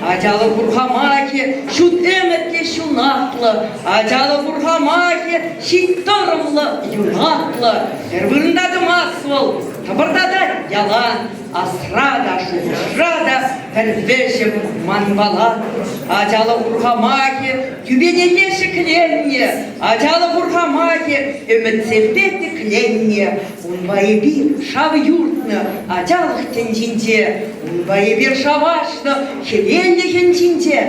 Ажалы бұрғамаге, шут өмітле шунақлы, ажалы бұрғамаге, шиттырымлы юнатлы. Әрбіріндадым асыл, табырдада ялан, асрада, шушрада, пәрбешім манбала. Ажалы бұрғамаге, юбенеле шікленне, ажалы бұрғамаге, үмітсеппеті кленне. Унбайы бір шав юртны, ажалық тенжінде, унбайы бір шавашны, хевелі хенжінде.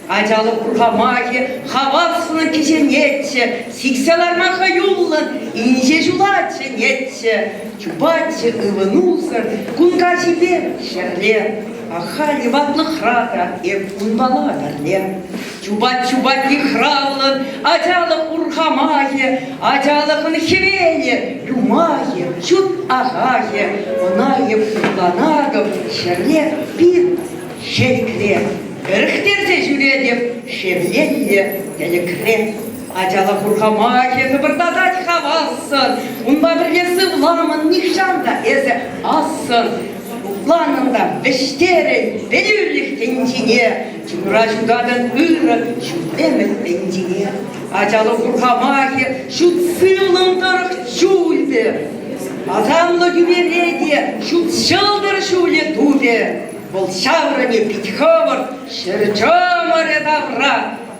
Ажалы бұрғамаге, хавасыны кешенетші, сикселармаға юлын, инже жулатшы нетші. Чубатшы ывынузыр, кунға жібер шерлер. Ахали ватлы храта, еп унбала дарлер. Чубат-чубат ехравлын, ажалық бұрғамаге, ажалықын хевелі, юмаге, чут ағаге. Онайып ұланагым, шерлер бір шелкре. Іріктерде жүредіп, шевлелі дәлікре. Ажалы бұрғамаге, тыбырдадат хавасын, ұнба бірлесі ұламын, нихшанда әзі асын. Планында бештерін белюрлік тенжіне, чүміра жудадын үрі чүлеміт бендіне. Ажалы бұрғамаге, шут сылымдырық чүлді. Азамлы күбереде, шут шылдыр шүлі туды. Бұл шаврыне питховыр, шырчомыр едавра.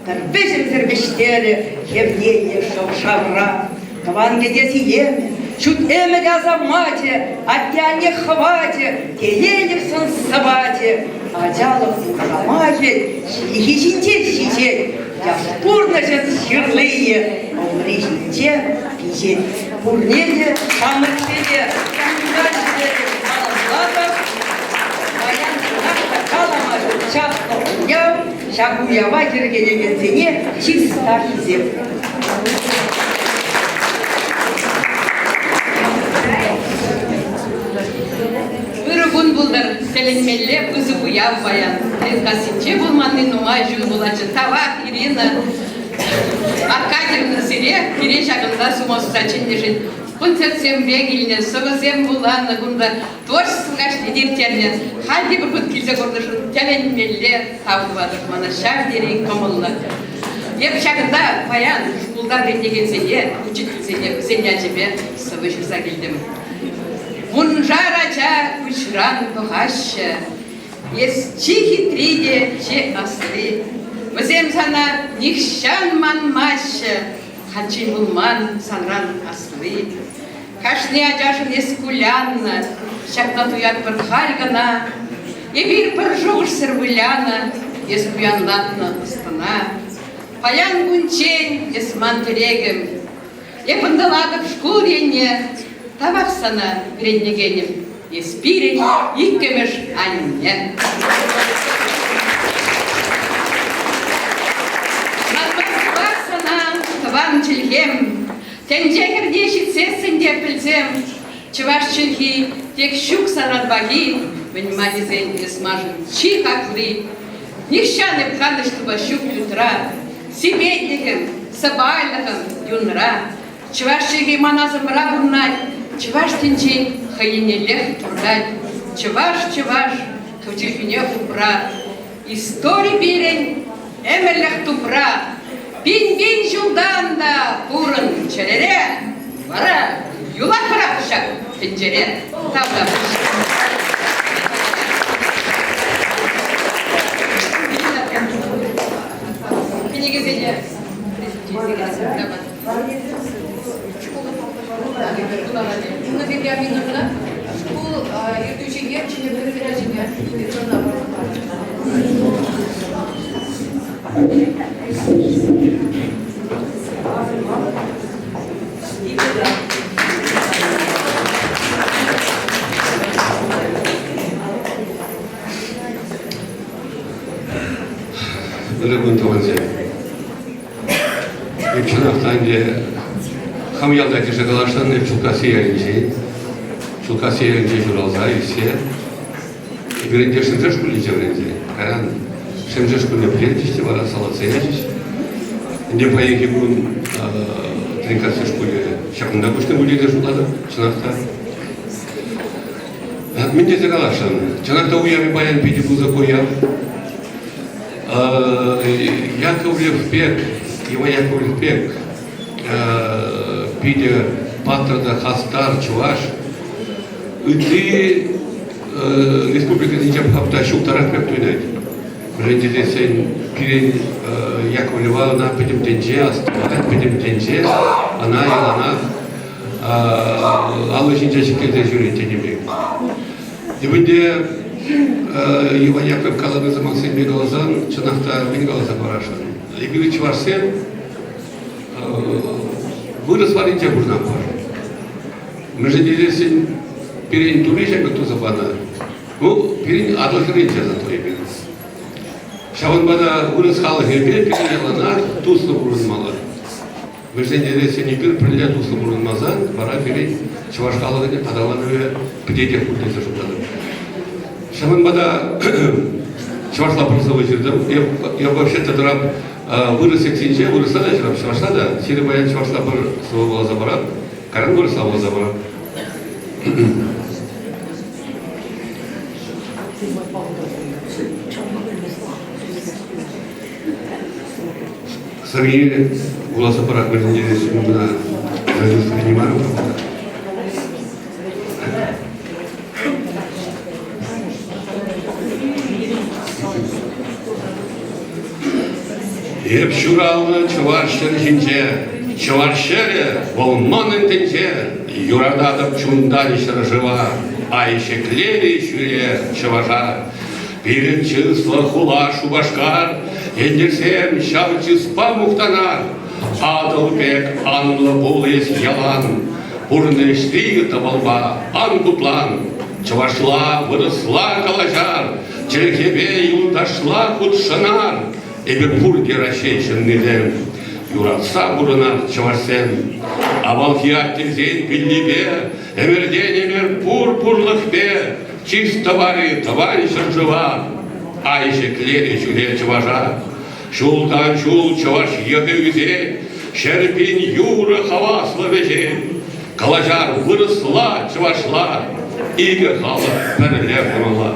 Тәрбешімзір бештері, хевнене шоу шавра. Таван кедесі еме, чуть эмед азамате, оттяне хвате, телелевсон сабате. Ажалов бұрғамаге, шелихишінде шичет, яшпурны жет шырлые, омрежінде пичет. Пурнеде, шамыртеде, кандидатшеде, малазлатов, баянды қаламажы, чақты ұяв, шагуява кергелегензене чиста хизеп. Күн бұлдар сәлемелі күзі бұяв баян. Касинче бұлманны нумай жүл бұлачы. Тавак Ирина Аркадьевна сире кире жағында сумасы сачынды жын. Концертсем бегіліне, сығызем бұланны бұнда творчествоға шедертеріне. Халде бір күн келсе көрді жын. Тәленмелі табылбадық мана шар дерей көмілі. Еп жағында баян шкулдар ретеген сене, учитель сене әжебе сывы жүрса келдім. Вунжарача кучран похаща, ес чихи триде че асли. Вазем сана нихшан ман маща, хачин булман санран асли. Кашни ажашын ес кулянна, шакна туяк бір хальгана, ебир бір жоғыш сырвыляна, ес куянлатна ыстына. Паян гунчен ес мантерегім, епындаладып шкурене, табақ сана біреннегенім, еспирен иккемеш анне. Надбасыва сана тыван чілгем, тенжекірде шитсесінде пілзем, чываш чілгі тек щук санадбаги, венимадизен есмажын чих акли. Нихшаны пханыш туба щук ютра, себетнігім, сабайлығым юнра, чываш чілгі маназым рабурнай, Чуваш тенчи, хаенелех турдать. Чуваш, кавчельфине купра. История берень, эмелех тупра. Бин-бин жулданда, курын черере. Бара, юлак пара пушак, пенджере, тавда Школ ертучиге, чине бөлімдеріне ертуына Дорогой товарищи, Епчинахтанде хамялдаки шагалаштан Чулкасияринче журалза и все. И беренде шемжешкули жевренде. Каран шемжешкули плетиште, вара салацеячиш. Инде поеки бун тринкасишкули шакында кушты булиде жулада, Чынахта. Менде загалаштан. Чынахта уями баян пиди буза кояв. Яковлев Бек, Иван Яковлев Бек, пиде патрда хастар чуваш, и ты республика Ничем хапта шуктарах мектуйнет. Бреди десен пирень Яковлева на пидем тенже, астывает пидем тенже, она и она, аллы шинчачки те жюри тенебек. И вынде Иван Яковлев казаны за Максим Бегалазан, Чынахта Бегалаза Барашан. Либили Чварсен, вырос варите бурнам пар. Мы же делись перень тулича, как туза бана. Ну, перень адлахеринча за то именно. Шаван бана вырос хала гербе, перень ялана, тусло бурн мала. Мы же делись не пир, прилет тусло бурн мазан, пора перень Чваршхала подаванове пидете худне за шутаном. Шаман бада чувашла просовый жердем. Я вообще-то драм вырос як синче, вырос на вечером чувашла, да. Сири баян чувашла своего забора. Каран вырос своего забора. Сами голос аппарат мы не на принимаем. Епшурална чувашчер жинче, чувашчере волмонен тенче, юрададам чунданишер жива, а еще клери шуре чуважа. Перед числа хулашу башкар, ендерсем шавчис памухтанар, адалбек анла булес ялан, бурны штига волба, ангутлан, чувашла выросла калажар, черхебе юлдашла худшанар. Эберпурге ращейшен неден, юратса бурынар чаварсен. Авалхият тезен пиллибе, эмерден эмер пур-пурлыхбе, чисто вары товарищер жива, а еще клери чуле чаважа. Шулдан шул чаваш ехевизе, шерпин юра хавасла везе. Калажар выросла чавашла, иге хала перлевнала.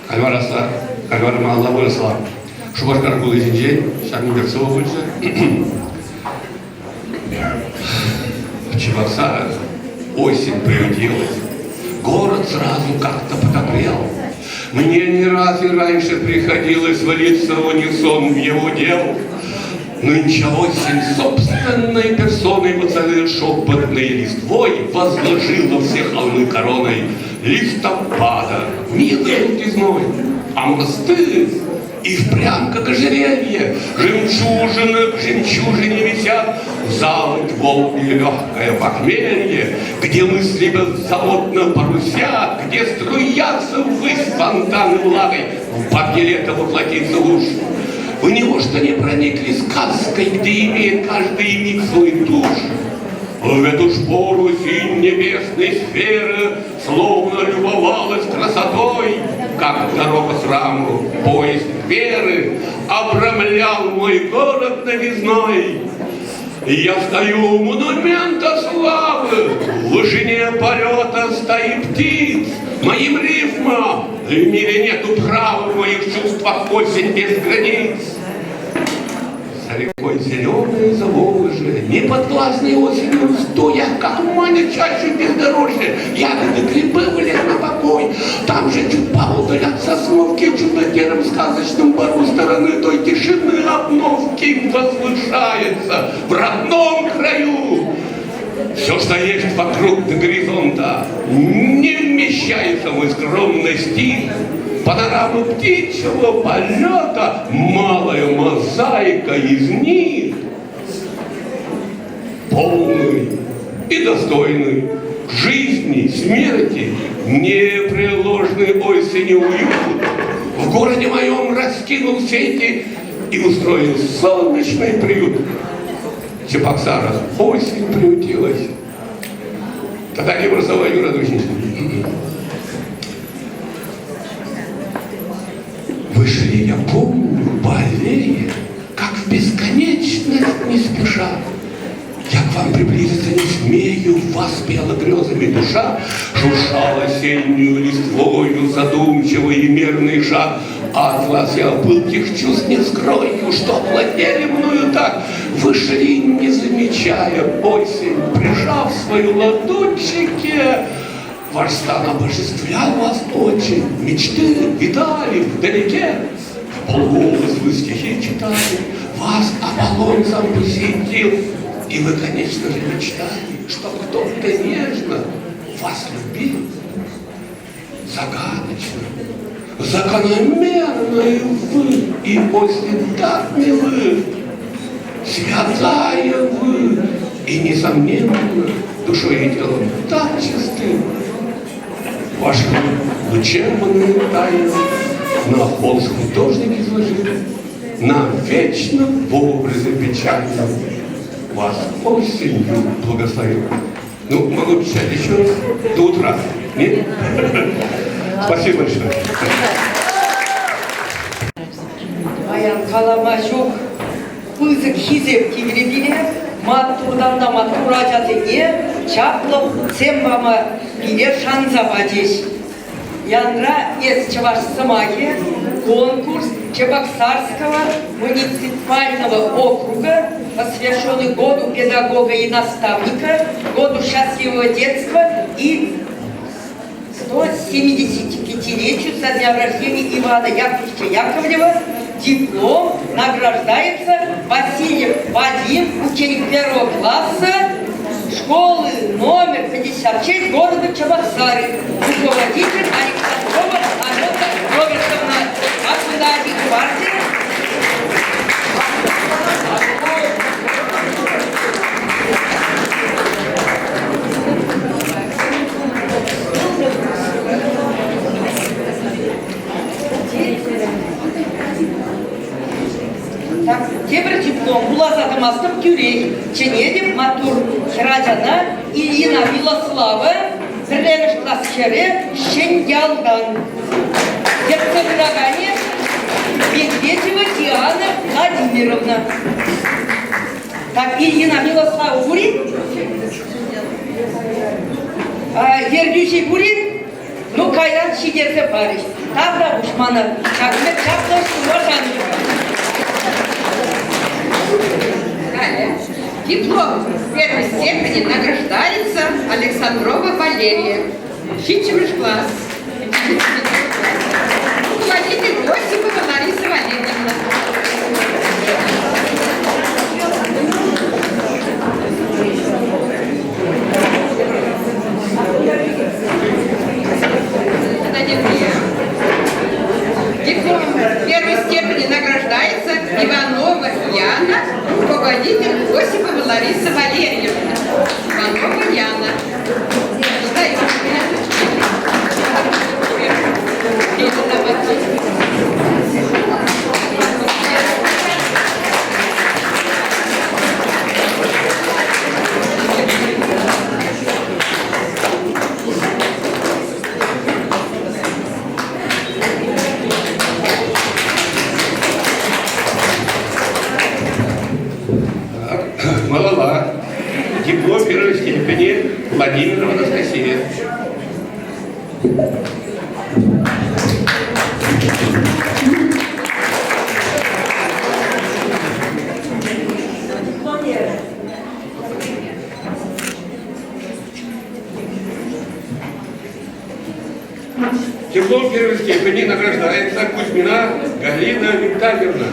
Кальвараса, кальварма Алла выросла. Шубашкар был изинжей, шагнул Берцева больше. В Чебоксарах осень приютилась. Город сразу как-то потеплел. Мне не раз и раньше приходилось валиться в унисон в его дел. Нынче осень собственной персоной воцарил шепотной листвой, возложила все холмы короной листопада, милый желтизной, а мосты и впрямь как ожерелье, жемчужины к жемчужине висят, в залы волны легкое похмелье, где мысли беззаботно парусят, где струятся ввысь фонтаны влагой, в бабье лето воплотится уж. Вы неужто не проникли сказкой, где имеет каждый миг свой душ? В эту ж пору синь небесной сферы словно любовалась красотой как дорога с храму, поезд веры обрамлял мой город новизной. И я стою у монумента славы, в вышине полета стоит птиц. Моим рифмам в мире нету права, в моих чувствах осень без границ. За рекой зеленые Заволжье, неподвластной осенью стоя, как манят чаще бездорожья, ягоды, грибы в лес на покой. Там же чуть поодаль от сосновки, в чудо-сером сказочном бару стороны той тишины обновки возвышается в родном краю. Все, что есть вокруг до горизонта, не вмещается в мой скромный стиль. Панорама птичьего полета, малая мозаика из них, полный и достойный жизни, смерти, непреложный осени уют. В городе моем раскинул сети и устроил солнечный приют. В Чебоксарах осень приютилась. Тогда не образование, Юра Дучнич. Вышли, я помню, по аллее, как в бесконечность не спеша. Я к вам приблизиться не смею, вас пела грезами душа, шуршал осеннюю листвою задумчивый и мерный шаг. А от вас я пылких чувств не скрою, что овладели мною так. Вы шли, не замечая осень, прижав свою ладонь к щеке. Ваш стан обожествлял вас очень, мечты витали вдалеке. В полголос вы стихи читали, вас Аполлон сам посетил. И вы, конечно же, мечтали, что кто-то нежно вас любил. Загадочно, закономерно и вы, и осень так милы. Святая вы, и, несомненно, душой и телом так чисты. Ваши лучебные тайны на холст художник изложил, нам вечно в образе печальном вас осенью благословил. Ну, могу печать еще раз до утра. Нет? Спасибо большое. Баян қалама жоқ, өзі кезеп кегіребіне, маттурдан да маттура жатыне, чаплық цембама биле шанзаба деш. Янра из Чевашсамаги конкурс Чебоксарского муниципального округа, посвященный году педагога и наставника, году счастливого детства и 175-летию со дня рождения Ивана Яковлевича Яковлева. Диплом награждается Васильев Вадим, ученик 1 класса школы номер 56 города Чебоксары, руководитель Александрова Анна Робертовна. А куда один квартир? Тебір диплом Булазаты мастып тюрей, Ченедев Матур Хирадяна Ильина Милослава, Бірленіш классчері Щендялдан. Герцограгане Медведева Диана Владимировна. Так, Ильина Милослава Бурин? Ердюший Бурин? Ну, Кайран Шидерзе Париж. Тавра Ушмана. Ахмед Чаплаш Уважанова. Далее. Диплом первой степени награждается Александрова Валерия. Хитчевый класс. Руководитель Осипова Лариса Валерьевна. Диплом первой степени награждается Иванова Яна, руководитель Осипова Лариса Валерьевна. Иванова Яна. Владимирова Анастасия. Диплом первой степени награждается Кузьмина Галина Витальевна.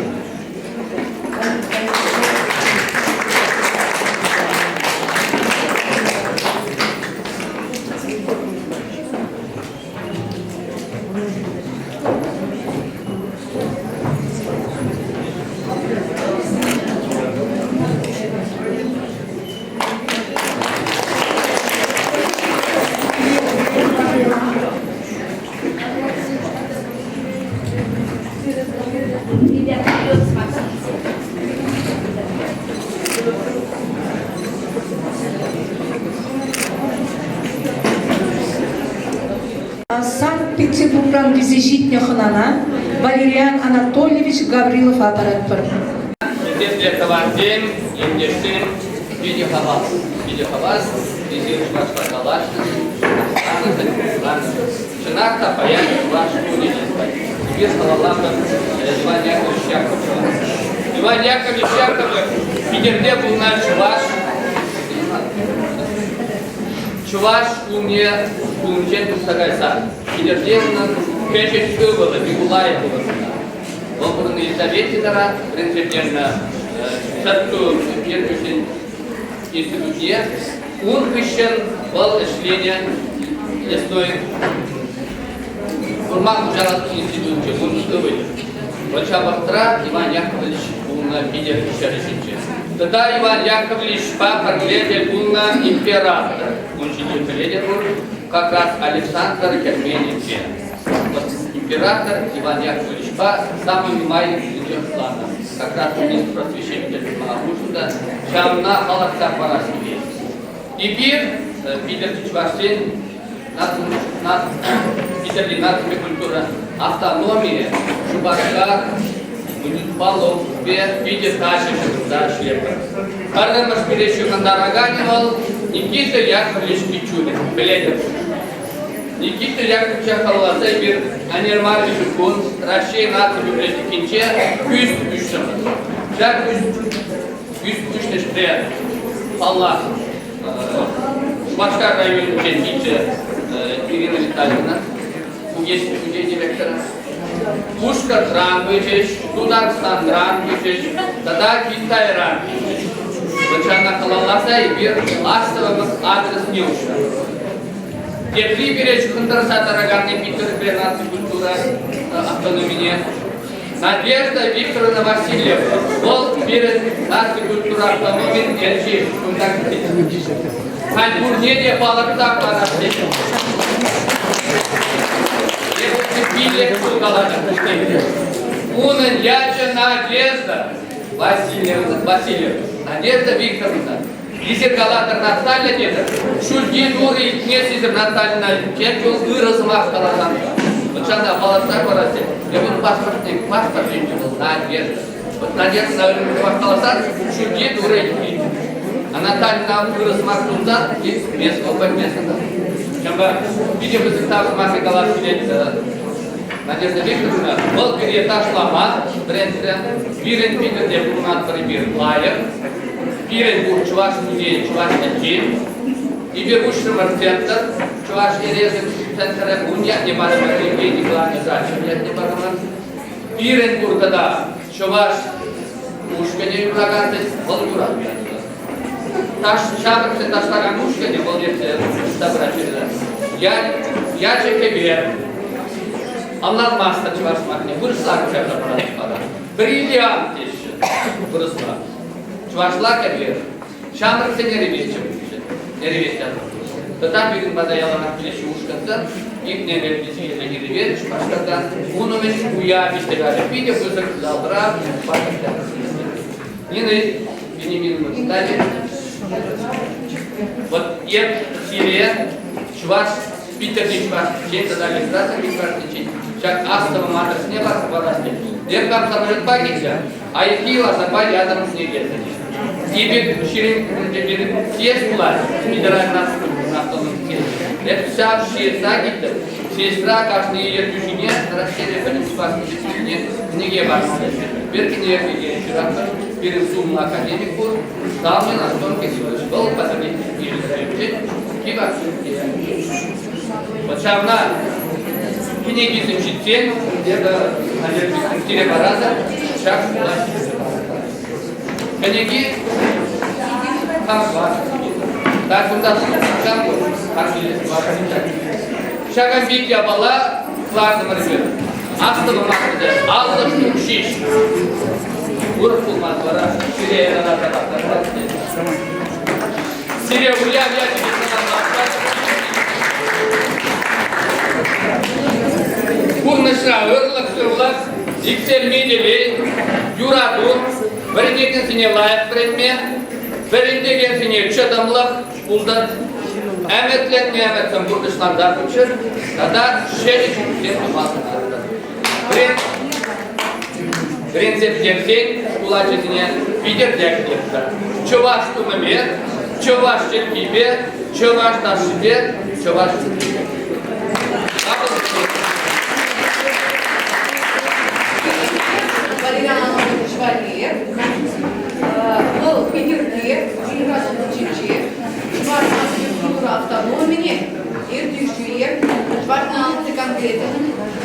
Санкт-Петербургдан визижитне ханана Валериан Анатольевич Гаврилов аппарат бар. Если товардем, индешим, виде хавас, изирш ваш пакалашты, чинахта паян ваш куничество. Теперь халалаха Иван Яковлевич Яковлев. Иван Яковлевич Яковлев, Питерде был наш Чуваш умне умчен сагайса. Питерде он кечет было, бигулай было. Он был на Елизавете дара, принципиально шатту первый институте. Он крещен был член лесной Урман Джалатский институт, он что-то Вачабахтра Иван Яковлевич был на Питер Шаришинче. Тогда Иван Яковлевич папа глядел был на императора. Он учитель был как раз Александр Керменевич. Вот император Иван Яковлевич Па самый маленький плана. Как раз министр просвещения Махмушуда, Шамна Халакса Парасиви. Теперь Питер Чичвашин Питер нация культура автономия, Шубашкар, муниципалов, Питер Таши, Карден Машпирещу Кандараганивал, Никита Яковлевич Пичугин, Беледер. Никита Яковлевич Халвазайбир, Анермарвич Кун, Рашей нация библиотекинче, Кюст Кюштам. Жак Кюст Кюштешпре, Аллах, Шубашкар район Ченчиче, Ирина Витальевна, есть людей директора. Пушкар Ранвичич, Дударстан Ранвичич, тогда Китай Ранвичич. Вачана Халаласа и Бир Астова адрес Нюша. Тепли Береч Хундарса Тарагарни Питер Бернаци культура автономия. Надежда Викторовна Васильевна. Бол перед наци культура автономии Эльчи. Хальбурнение Балакта Парасети. Унен Яча Надежда Васильевна. Надежда Викторовна. Лисергалатор Наталья деда. Шульгин Ури Кнесизер Наталья Чекил Ыразмах Калатанка. Вот шанда Балакта Парасети. Я был паспортный паспорт был Надежда. Вот Надежда на Калатан Шульгин Ури. А Наталья нам Ыразмах Тунзат и место подместно. Чамба, видим результат массы галактики. Надежда Викторовна, вот переэтаж лама, брендре, Вирен Питер Депунат Прибир Лайер, Вирен Бур Чуваш музей, Чуваш Тачин, и Берушный центр, Чуваш Ерезин центр Буня, не барамар, не главный зачем, нет, не барамар. Вирен Бур тогда, Чуваш Ушкане Юрагантес, Волгурат. Таш Шабрце Таштаган Ушкане, Волгерце, Табрачина. Я Чекебер. Allah masta Çuvaşmak ne? Bursa kuşakta para. Brilyant işi. Bursa. Çuvaşlar kabir. Şamrıkse nereye Тогда bir bada yalanak bile şu uşkatsa ilk nelerimizi geri Çuvaşlardan bunu meşhur uya işte gari. Bir de buzak zaldra başlıklar. Yine benim mutali. Вот я Сирия, Чуваш, Питер Чуваш, чей тогда листрация Чуваш, Чак Астова Матрас не вас порасти. Деркам самолет пагича, а Ихила забали Адам снеге. Теперь Ширин, съезд власть, федеральная автономия. Это вся сагита. Сестра, как не ее дюжине, растеряли по спасительне, книге басны. Беркине вчера перед сумму академику, дал мне настолько силы, был посадить или заявить, кива Почавна книги зачитен, где-то на 4 раза, шаг книги как вас. Так вот так шагам битья бала кларным ребят. Астава махмеде, алла штукшиш. Урфул матвара, сирия на натаба. Сирия уля вязи Курнышра ырлык сырлык, иксел меделей, юраду, бірдеген сіне лайық бірінме, біріндеген сіне чыдымлық бұлдар, әметлет не әметсін бұрдышларда күшір, тада шері жүктен тұмасын арды. Принцип демсен, кулачы сіне бидер дәкілепті. Чываш тұмыме, чываш челкибе, чываш ташыбе, чываш cilkibе. Ну, Питерде, Жильгазом Чичи, Шварцман автономии, Ирдюшье, Шварцман конкретно,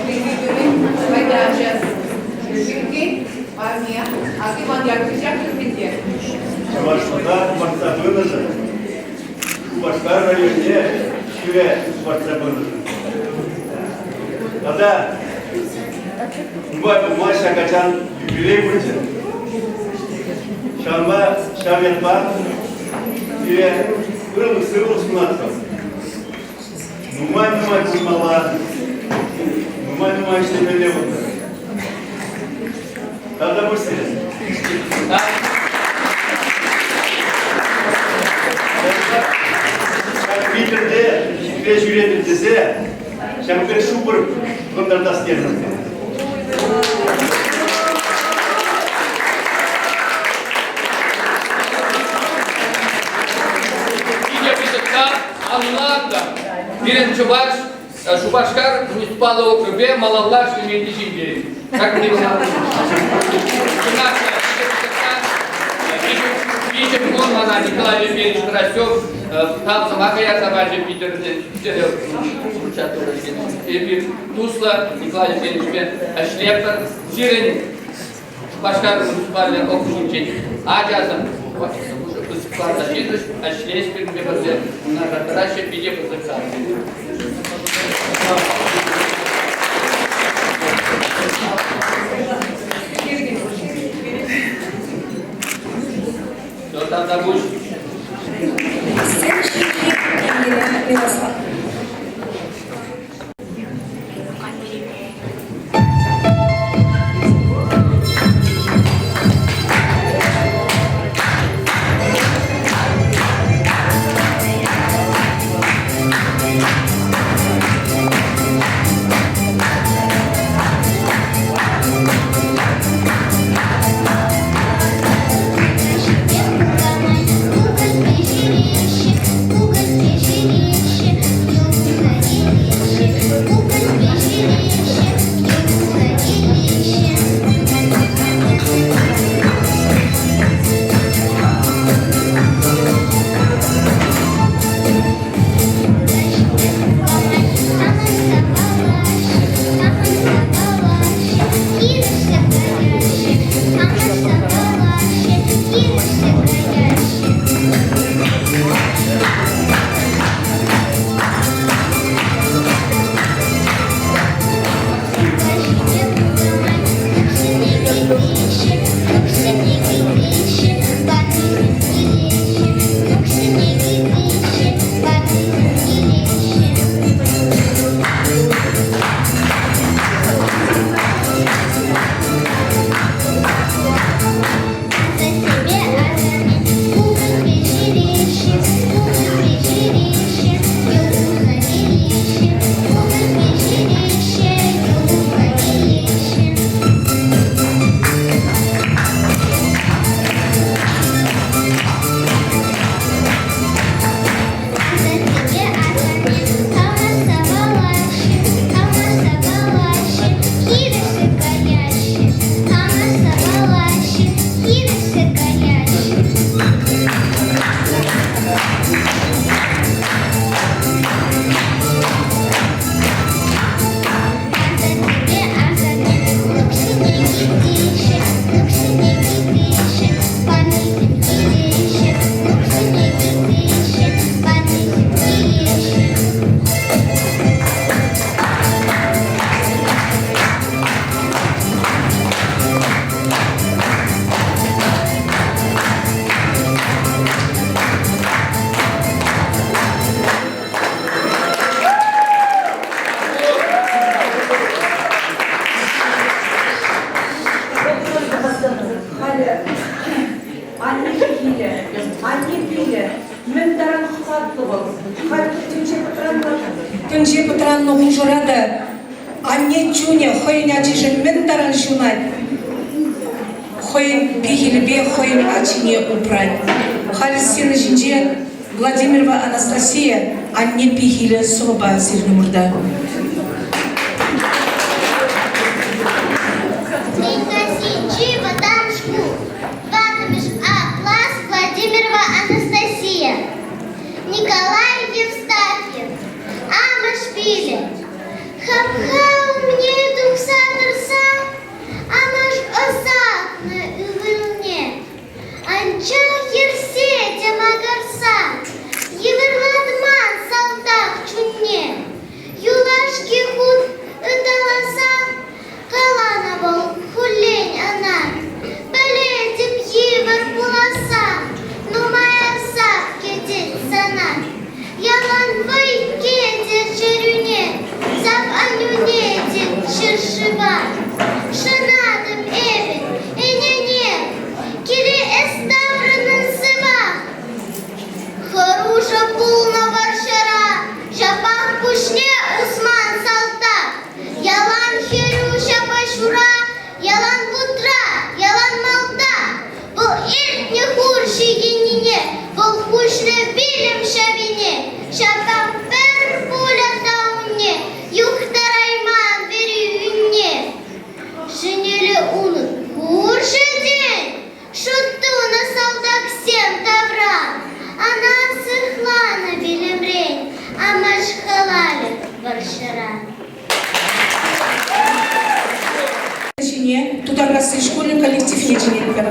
Привидели, Вайдача, Жильки, армия, Акиман Яковлевича Кирпите. Шварцман, Шварцман выножен. Шварцман районе, Шве, Шварцман выножен. Тогда, Маша Качан юбилей будет. Шамба, Шаветпа, и был сырул сматов. Нумай кумала, нумай что не лево. Тогда быстрее. Как Питерде, теперь жюри десе, чем как шубр, контрдастер. Анланда, Пирен Чубаш, Шубашкар, муниципального округа, Малалаш и Медичи. Как мне Видим, он, она, Николай Евгеньевич Красев, там Самакая, Табаджи, Питер, Тусла, Николай Евгеньевич, Шлептер, Сирен, Шубашкар, муниципальный округ, Аджазан, а шлейс перебирается на радараше пиде позыцал. Что там забудешь? Следующий Елена Мирослав. Уголь печерещик, Тунже патранны ужырады. Анне чуне хойын ачижен мен таран шунать. Хойын пихилбе, хойын ачине упрать. Халис сені жинже Владимирова Анастасия анне пихиле соба сирнумырда. Владимирова Анастасия, Николай Евстафьев, Ама Шпиле, Хабхау мне дух садырса, Амаш осатны ывырне, Анча ерсе демагарса, Евырладман салтак чунне, Юлашки худ ыталаса, Калана бол хулень ана, Балетим евыр буласа, но моя сап кетит сана. Ялан вый кетит черюне, Зап анюнетит шершива. Шанадым эвит, не, Кири эставрынын сыва. Харуша пулна варшара, Жапах пушне Усман салта. Ялан херюша пашура, Ялан бутра, Ялан малта. Бұл иртне хурши генине, Бұл хушне билем шабине, Шапам пер пуля тауне, Юхтарайман вери үнне. Женели уны хурши день, Шутту на салдак всем тавран, Она сыхла на билемрень, А машхалали варшара. Тутаргасы школьный коллектив еженекер.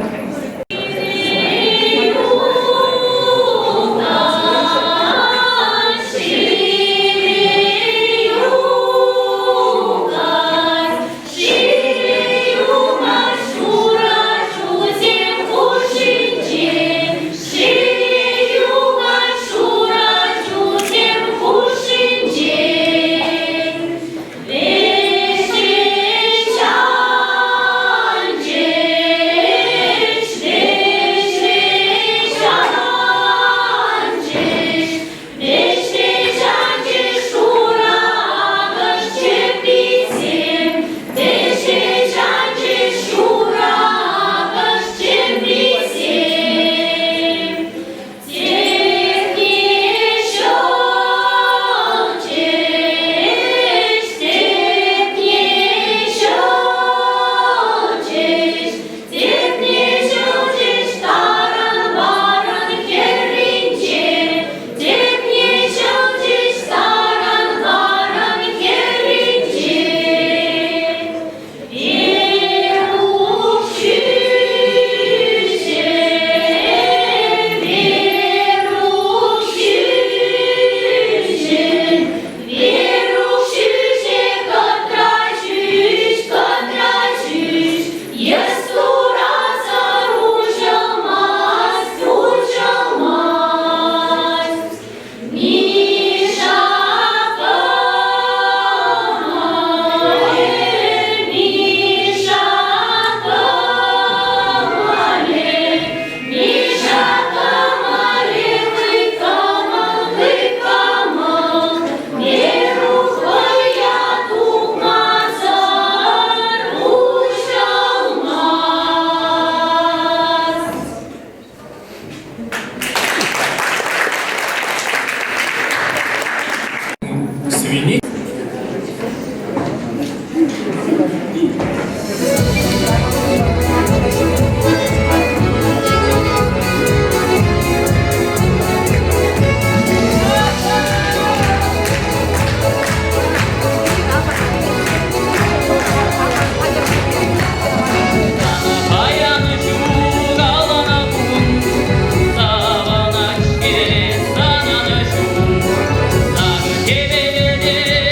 Gebelede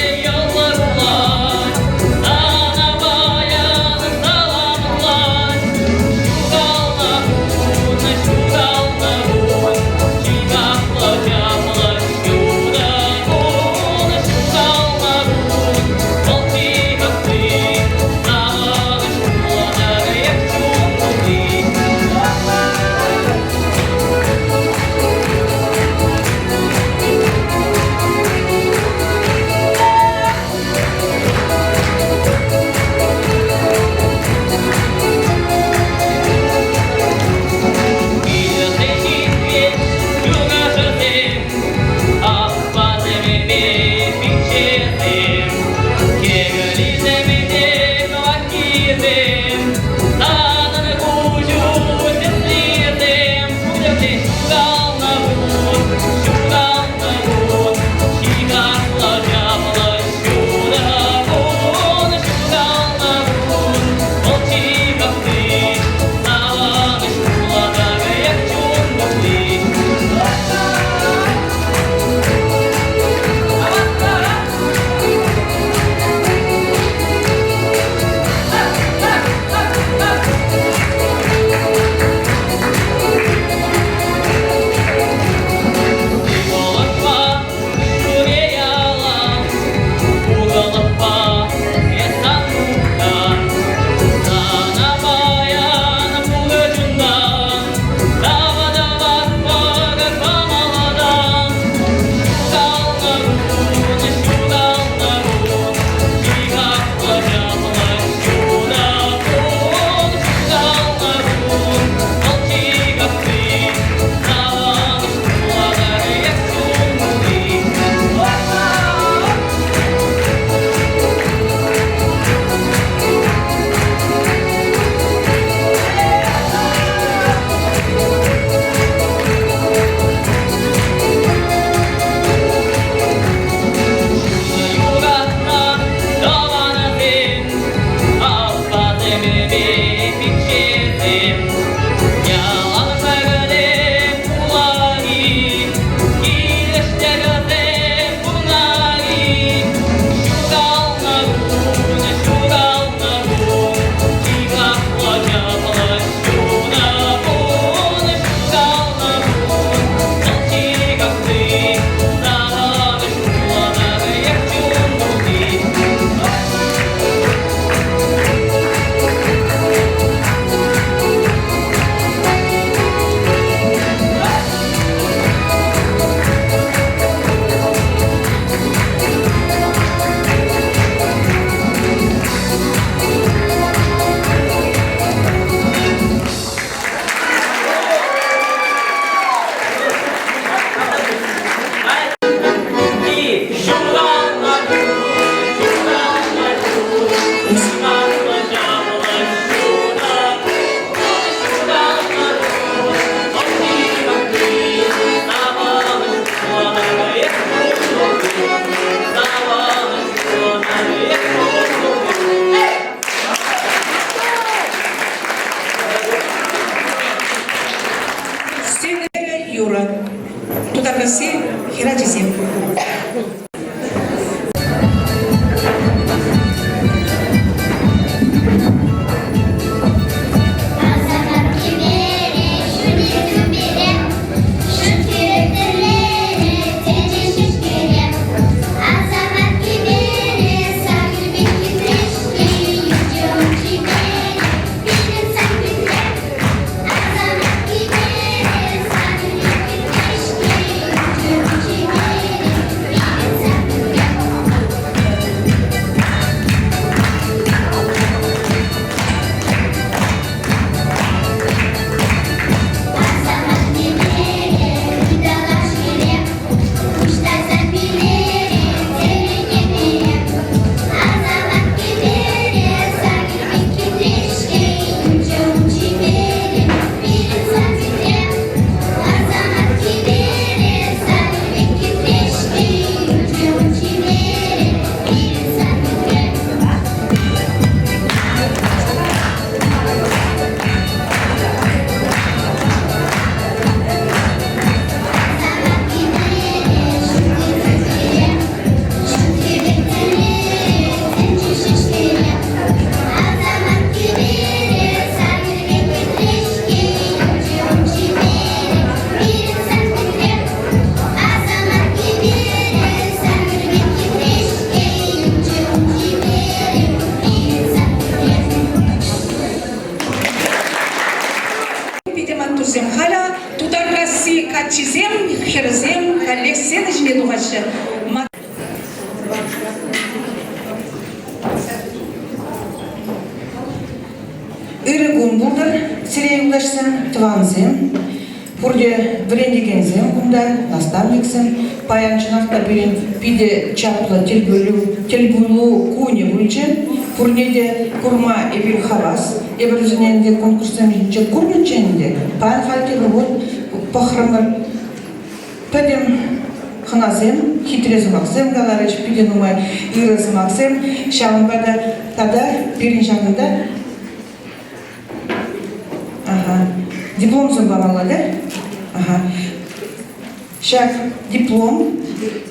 учителясен, тванзем, пурде врендигензем, кунда наставниксем, паянчынақта берен пиде чаплы телбулу куне вульчен, пурнеде курма эбир хавас, эбірзіненде конкурсам жинче курмынченде, паян хальте вот похрамыр пәдем ханазем, хитрезімақсем, галарыч пиде нумай ирызымақсем, шағынбада тада берін жағында диплом зубавала, да? Ага. Шак диплом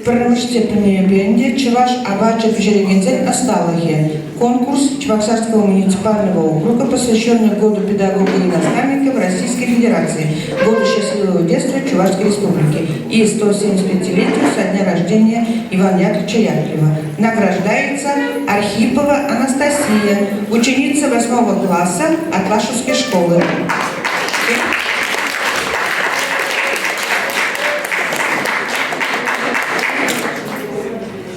первой степени бенде Чуваш Абача Пежерегензен Асталахе. Конкурс Чебоксарского муниципального округа, посвященный году педагога и наставника в Российской Федерации, году счастливого детства Чувашской Республики и 175-летию со дня рождения Ивана Яковлевича Яковлева. Награждается Архипова Анастасия, ученица 8 класса Атлашевской школы.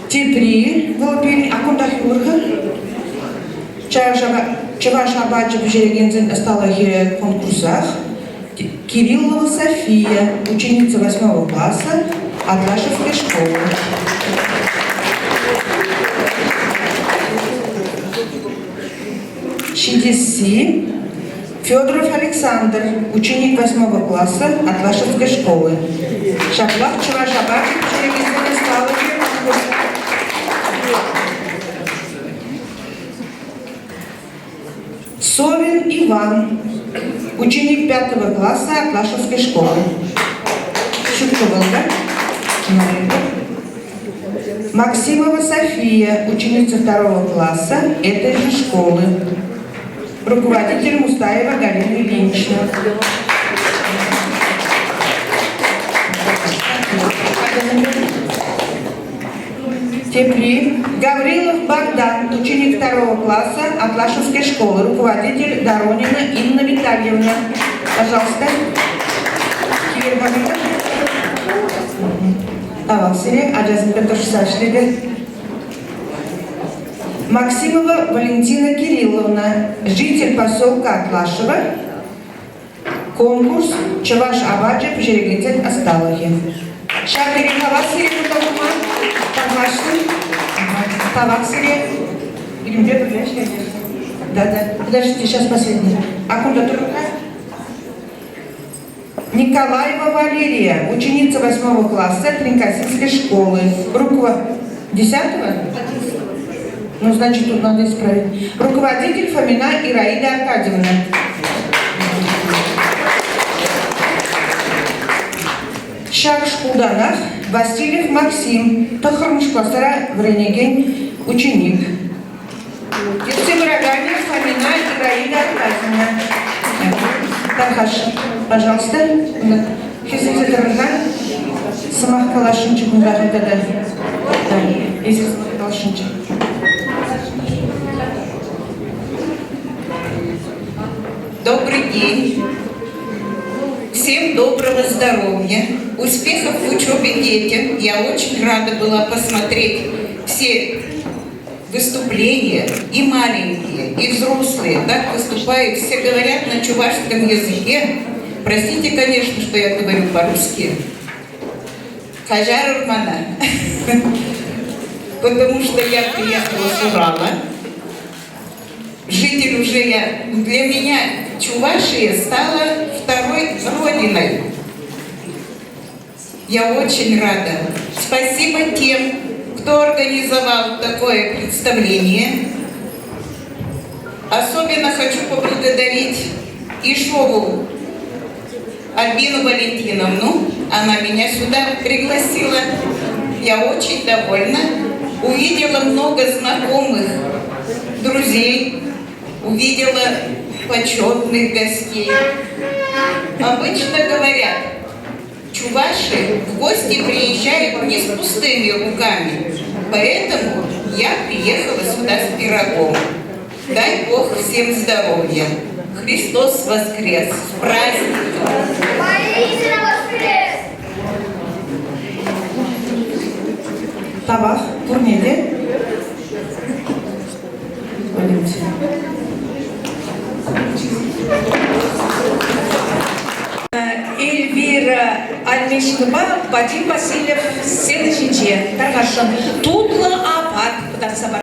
Тепри Волопин Акундах Юрга Чаваш Абача Пежерегензен Асталахе конкурсах Кириллова София, ученица 8 класса Атлашевской школы. Чидеси Федоров Александр, ученик 8 класса Атлашевской школы. Шаплах Чуваш Абача Пежерегензен Асталахе конкурс. Совин Иван, ученик 5 класса Атлашевской школы. Шутка была, да? Максимова София, ученица 2 класса этой же школы. Руководитель Мустаева Галина Ильинична. Тепри Гаврилов Богдан, ученик 2 класса Атлашевской школы, руководитель Доронина Инна Витальевна. Пожалуйста. Максимова Валентина Кирилловна, житель поселка Атлашева. Конкурс Чаваш Абача Пежерегензен Асталахе. Шакири Хавасири Муталума. Таваксири. Или где подляшки? Да. Подождите, сейчас последний. А куда только? Николаева Валерия, ученица 8 класса Тринкасинской школы. 10-го? Ну, значит, тут надо исправить. Руководитель Фомина Ираида Аркадьевна. Шак Шкулданах, Васильев Максим, Тахармушкласара Вренеген, ученик. Тимраганин Фомина Ираида Аркадьевна. Тархаш, пожалуйста. Хизите Тархан. Самах Калашинчик Мудахи Тада. Да, если Самах Калашинчик. Добрый день. Всем доброго здоровья, успехов в учебе детям. Я очень рада была посмотреть все выступления, и маленькие, и взрослые, так выступают, все говорят на чувашском языке. Простите, конечно, что я говорю по-русски. Хажар Урмана. Потому что я приехала с Урала. Житель уже я. Для меня Чувашия стала второй родиной. Я очень рада. Спасибо тем, кто организовал такое представление. Особенно хочу поблагодарить Ишову Альбину Валентиновну. Она меня сюда пригласила. Я очень довольна. Увидела много знакомых друзей. Увидела почетных гостей. Обычно говорят, чуваши в гости приезжают не с пустыми руками. Поэтому я приехала сюда с пирогом. Дай Бог всем здоровья. Христос воскрес! С праздником! Воистину воскрес! Табах, Турнеде. Лениншинба Вадим Васильев сцены жинже. Таргашын тутлы апат пытаться бар.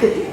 That's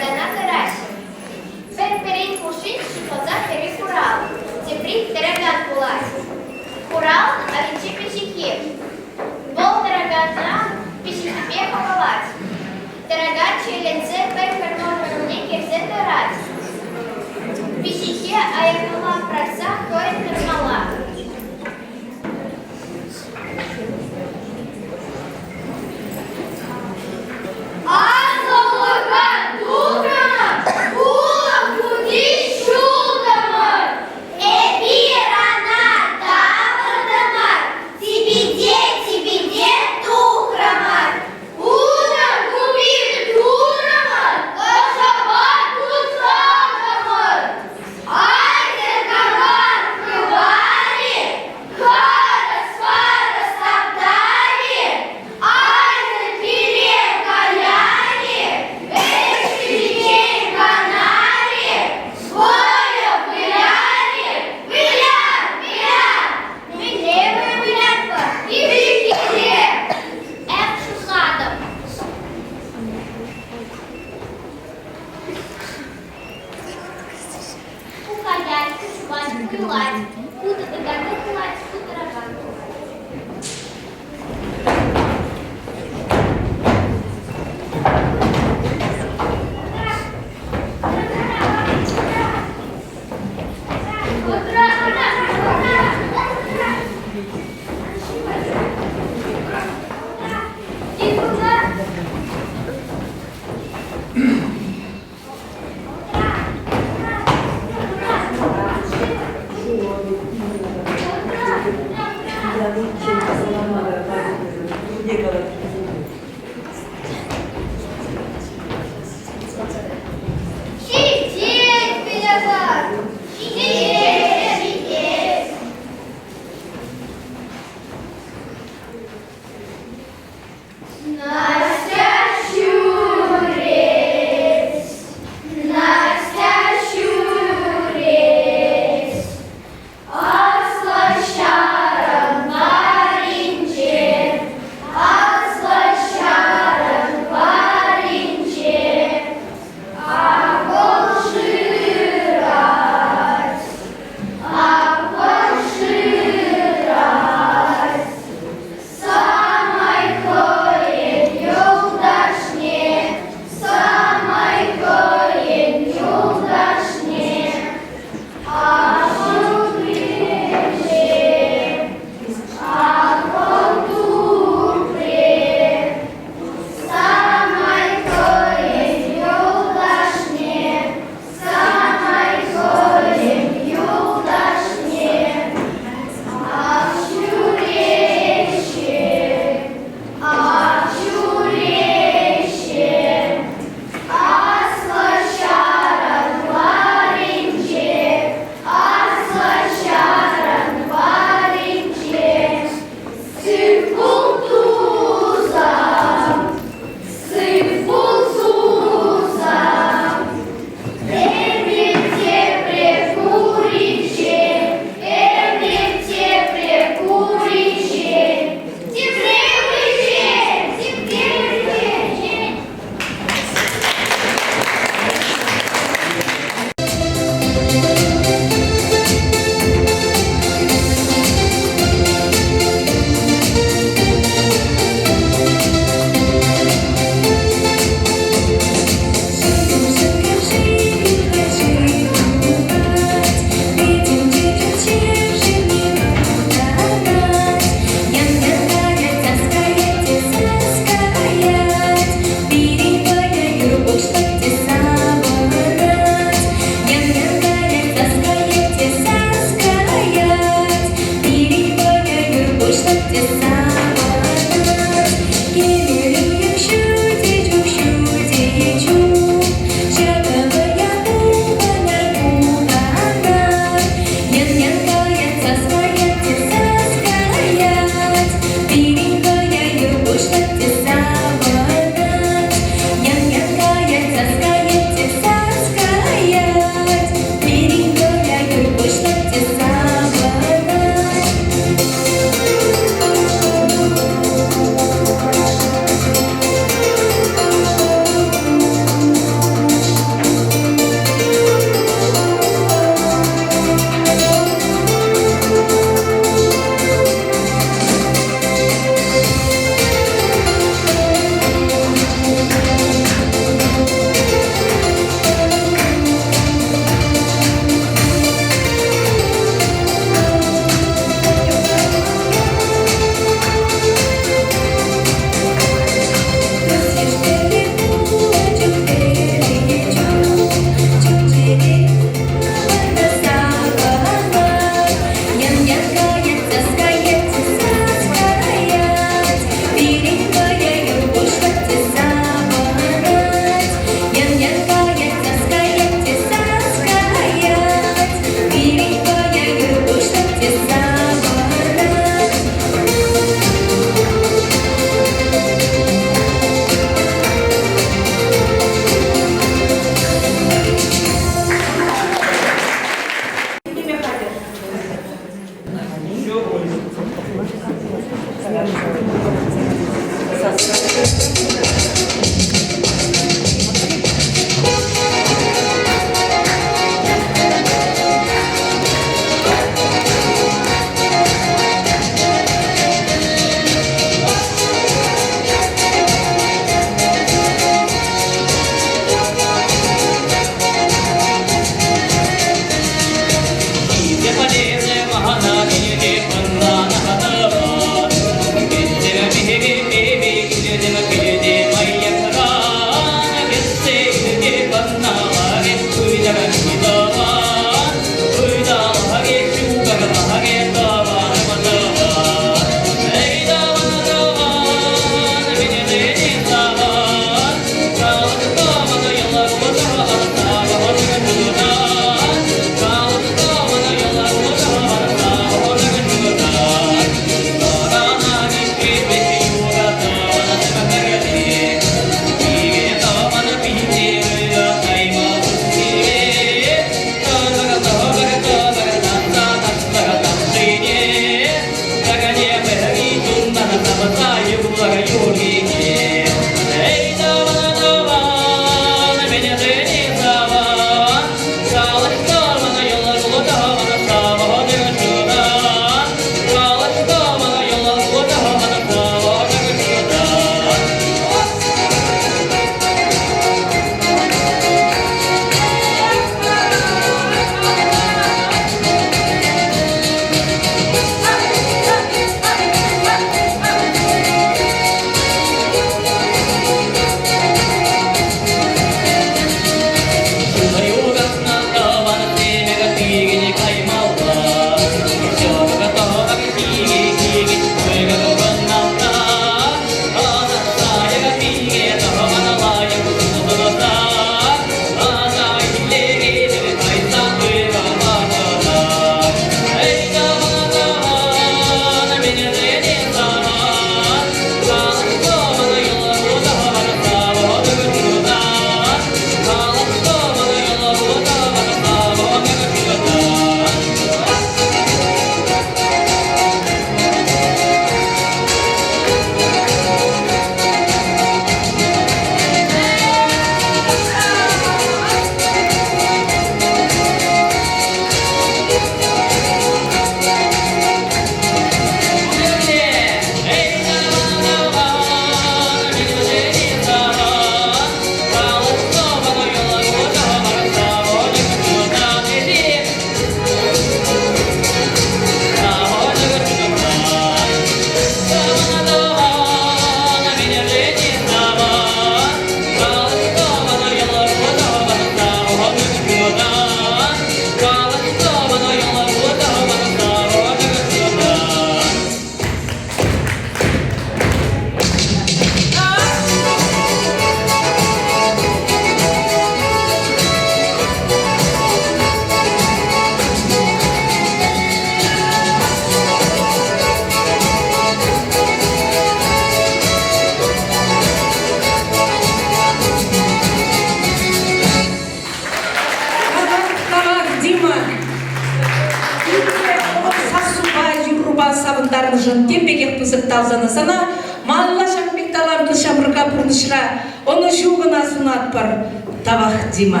талантан жын тембекек пызык талзаны сана, малла шамбек таланты шамрыка пурнышра, оны жугына сунат бар, тавах Дима.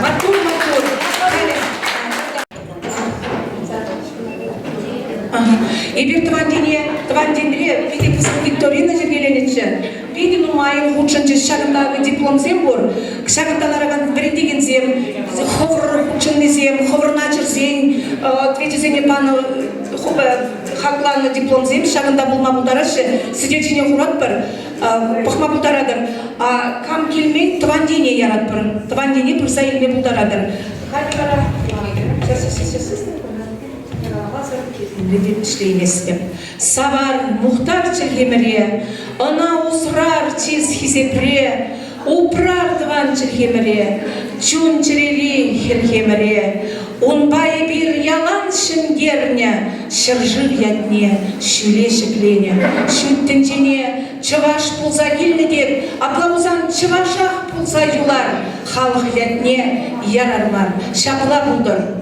Матур. Ибир твандине, види пысык Викторина жергеленетші. Види нумайын худшынчы шағындағы диплом зем бұр. Шағындаларыған біріндеген зем, ховыр худшынны зем, ховыр начыр зем, тветізене паны хакланы диплом зем, шағында бұлма бұлдарашы, сидетіне құрат бір, бұқма бұлдарадыр. Кам келмей твандине ярат бір, твандине пұрса елме бұлдарадыр. Савар мұхтар чілхеміре, ына ұсырар чиз хисепре, упрар дыван чілхеміре, чун чірери херхеміре, унбай бір ялан шынгерне, шыржыр ятне, шүле шіклене, шүттінчене, чываш пулса келні деп, аплаузан чывашақ пулса юлар, халық ятне ярарлар, шапыла бұлдыр.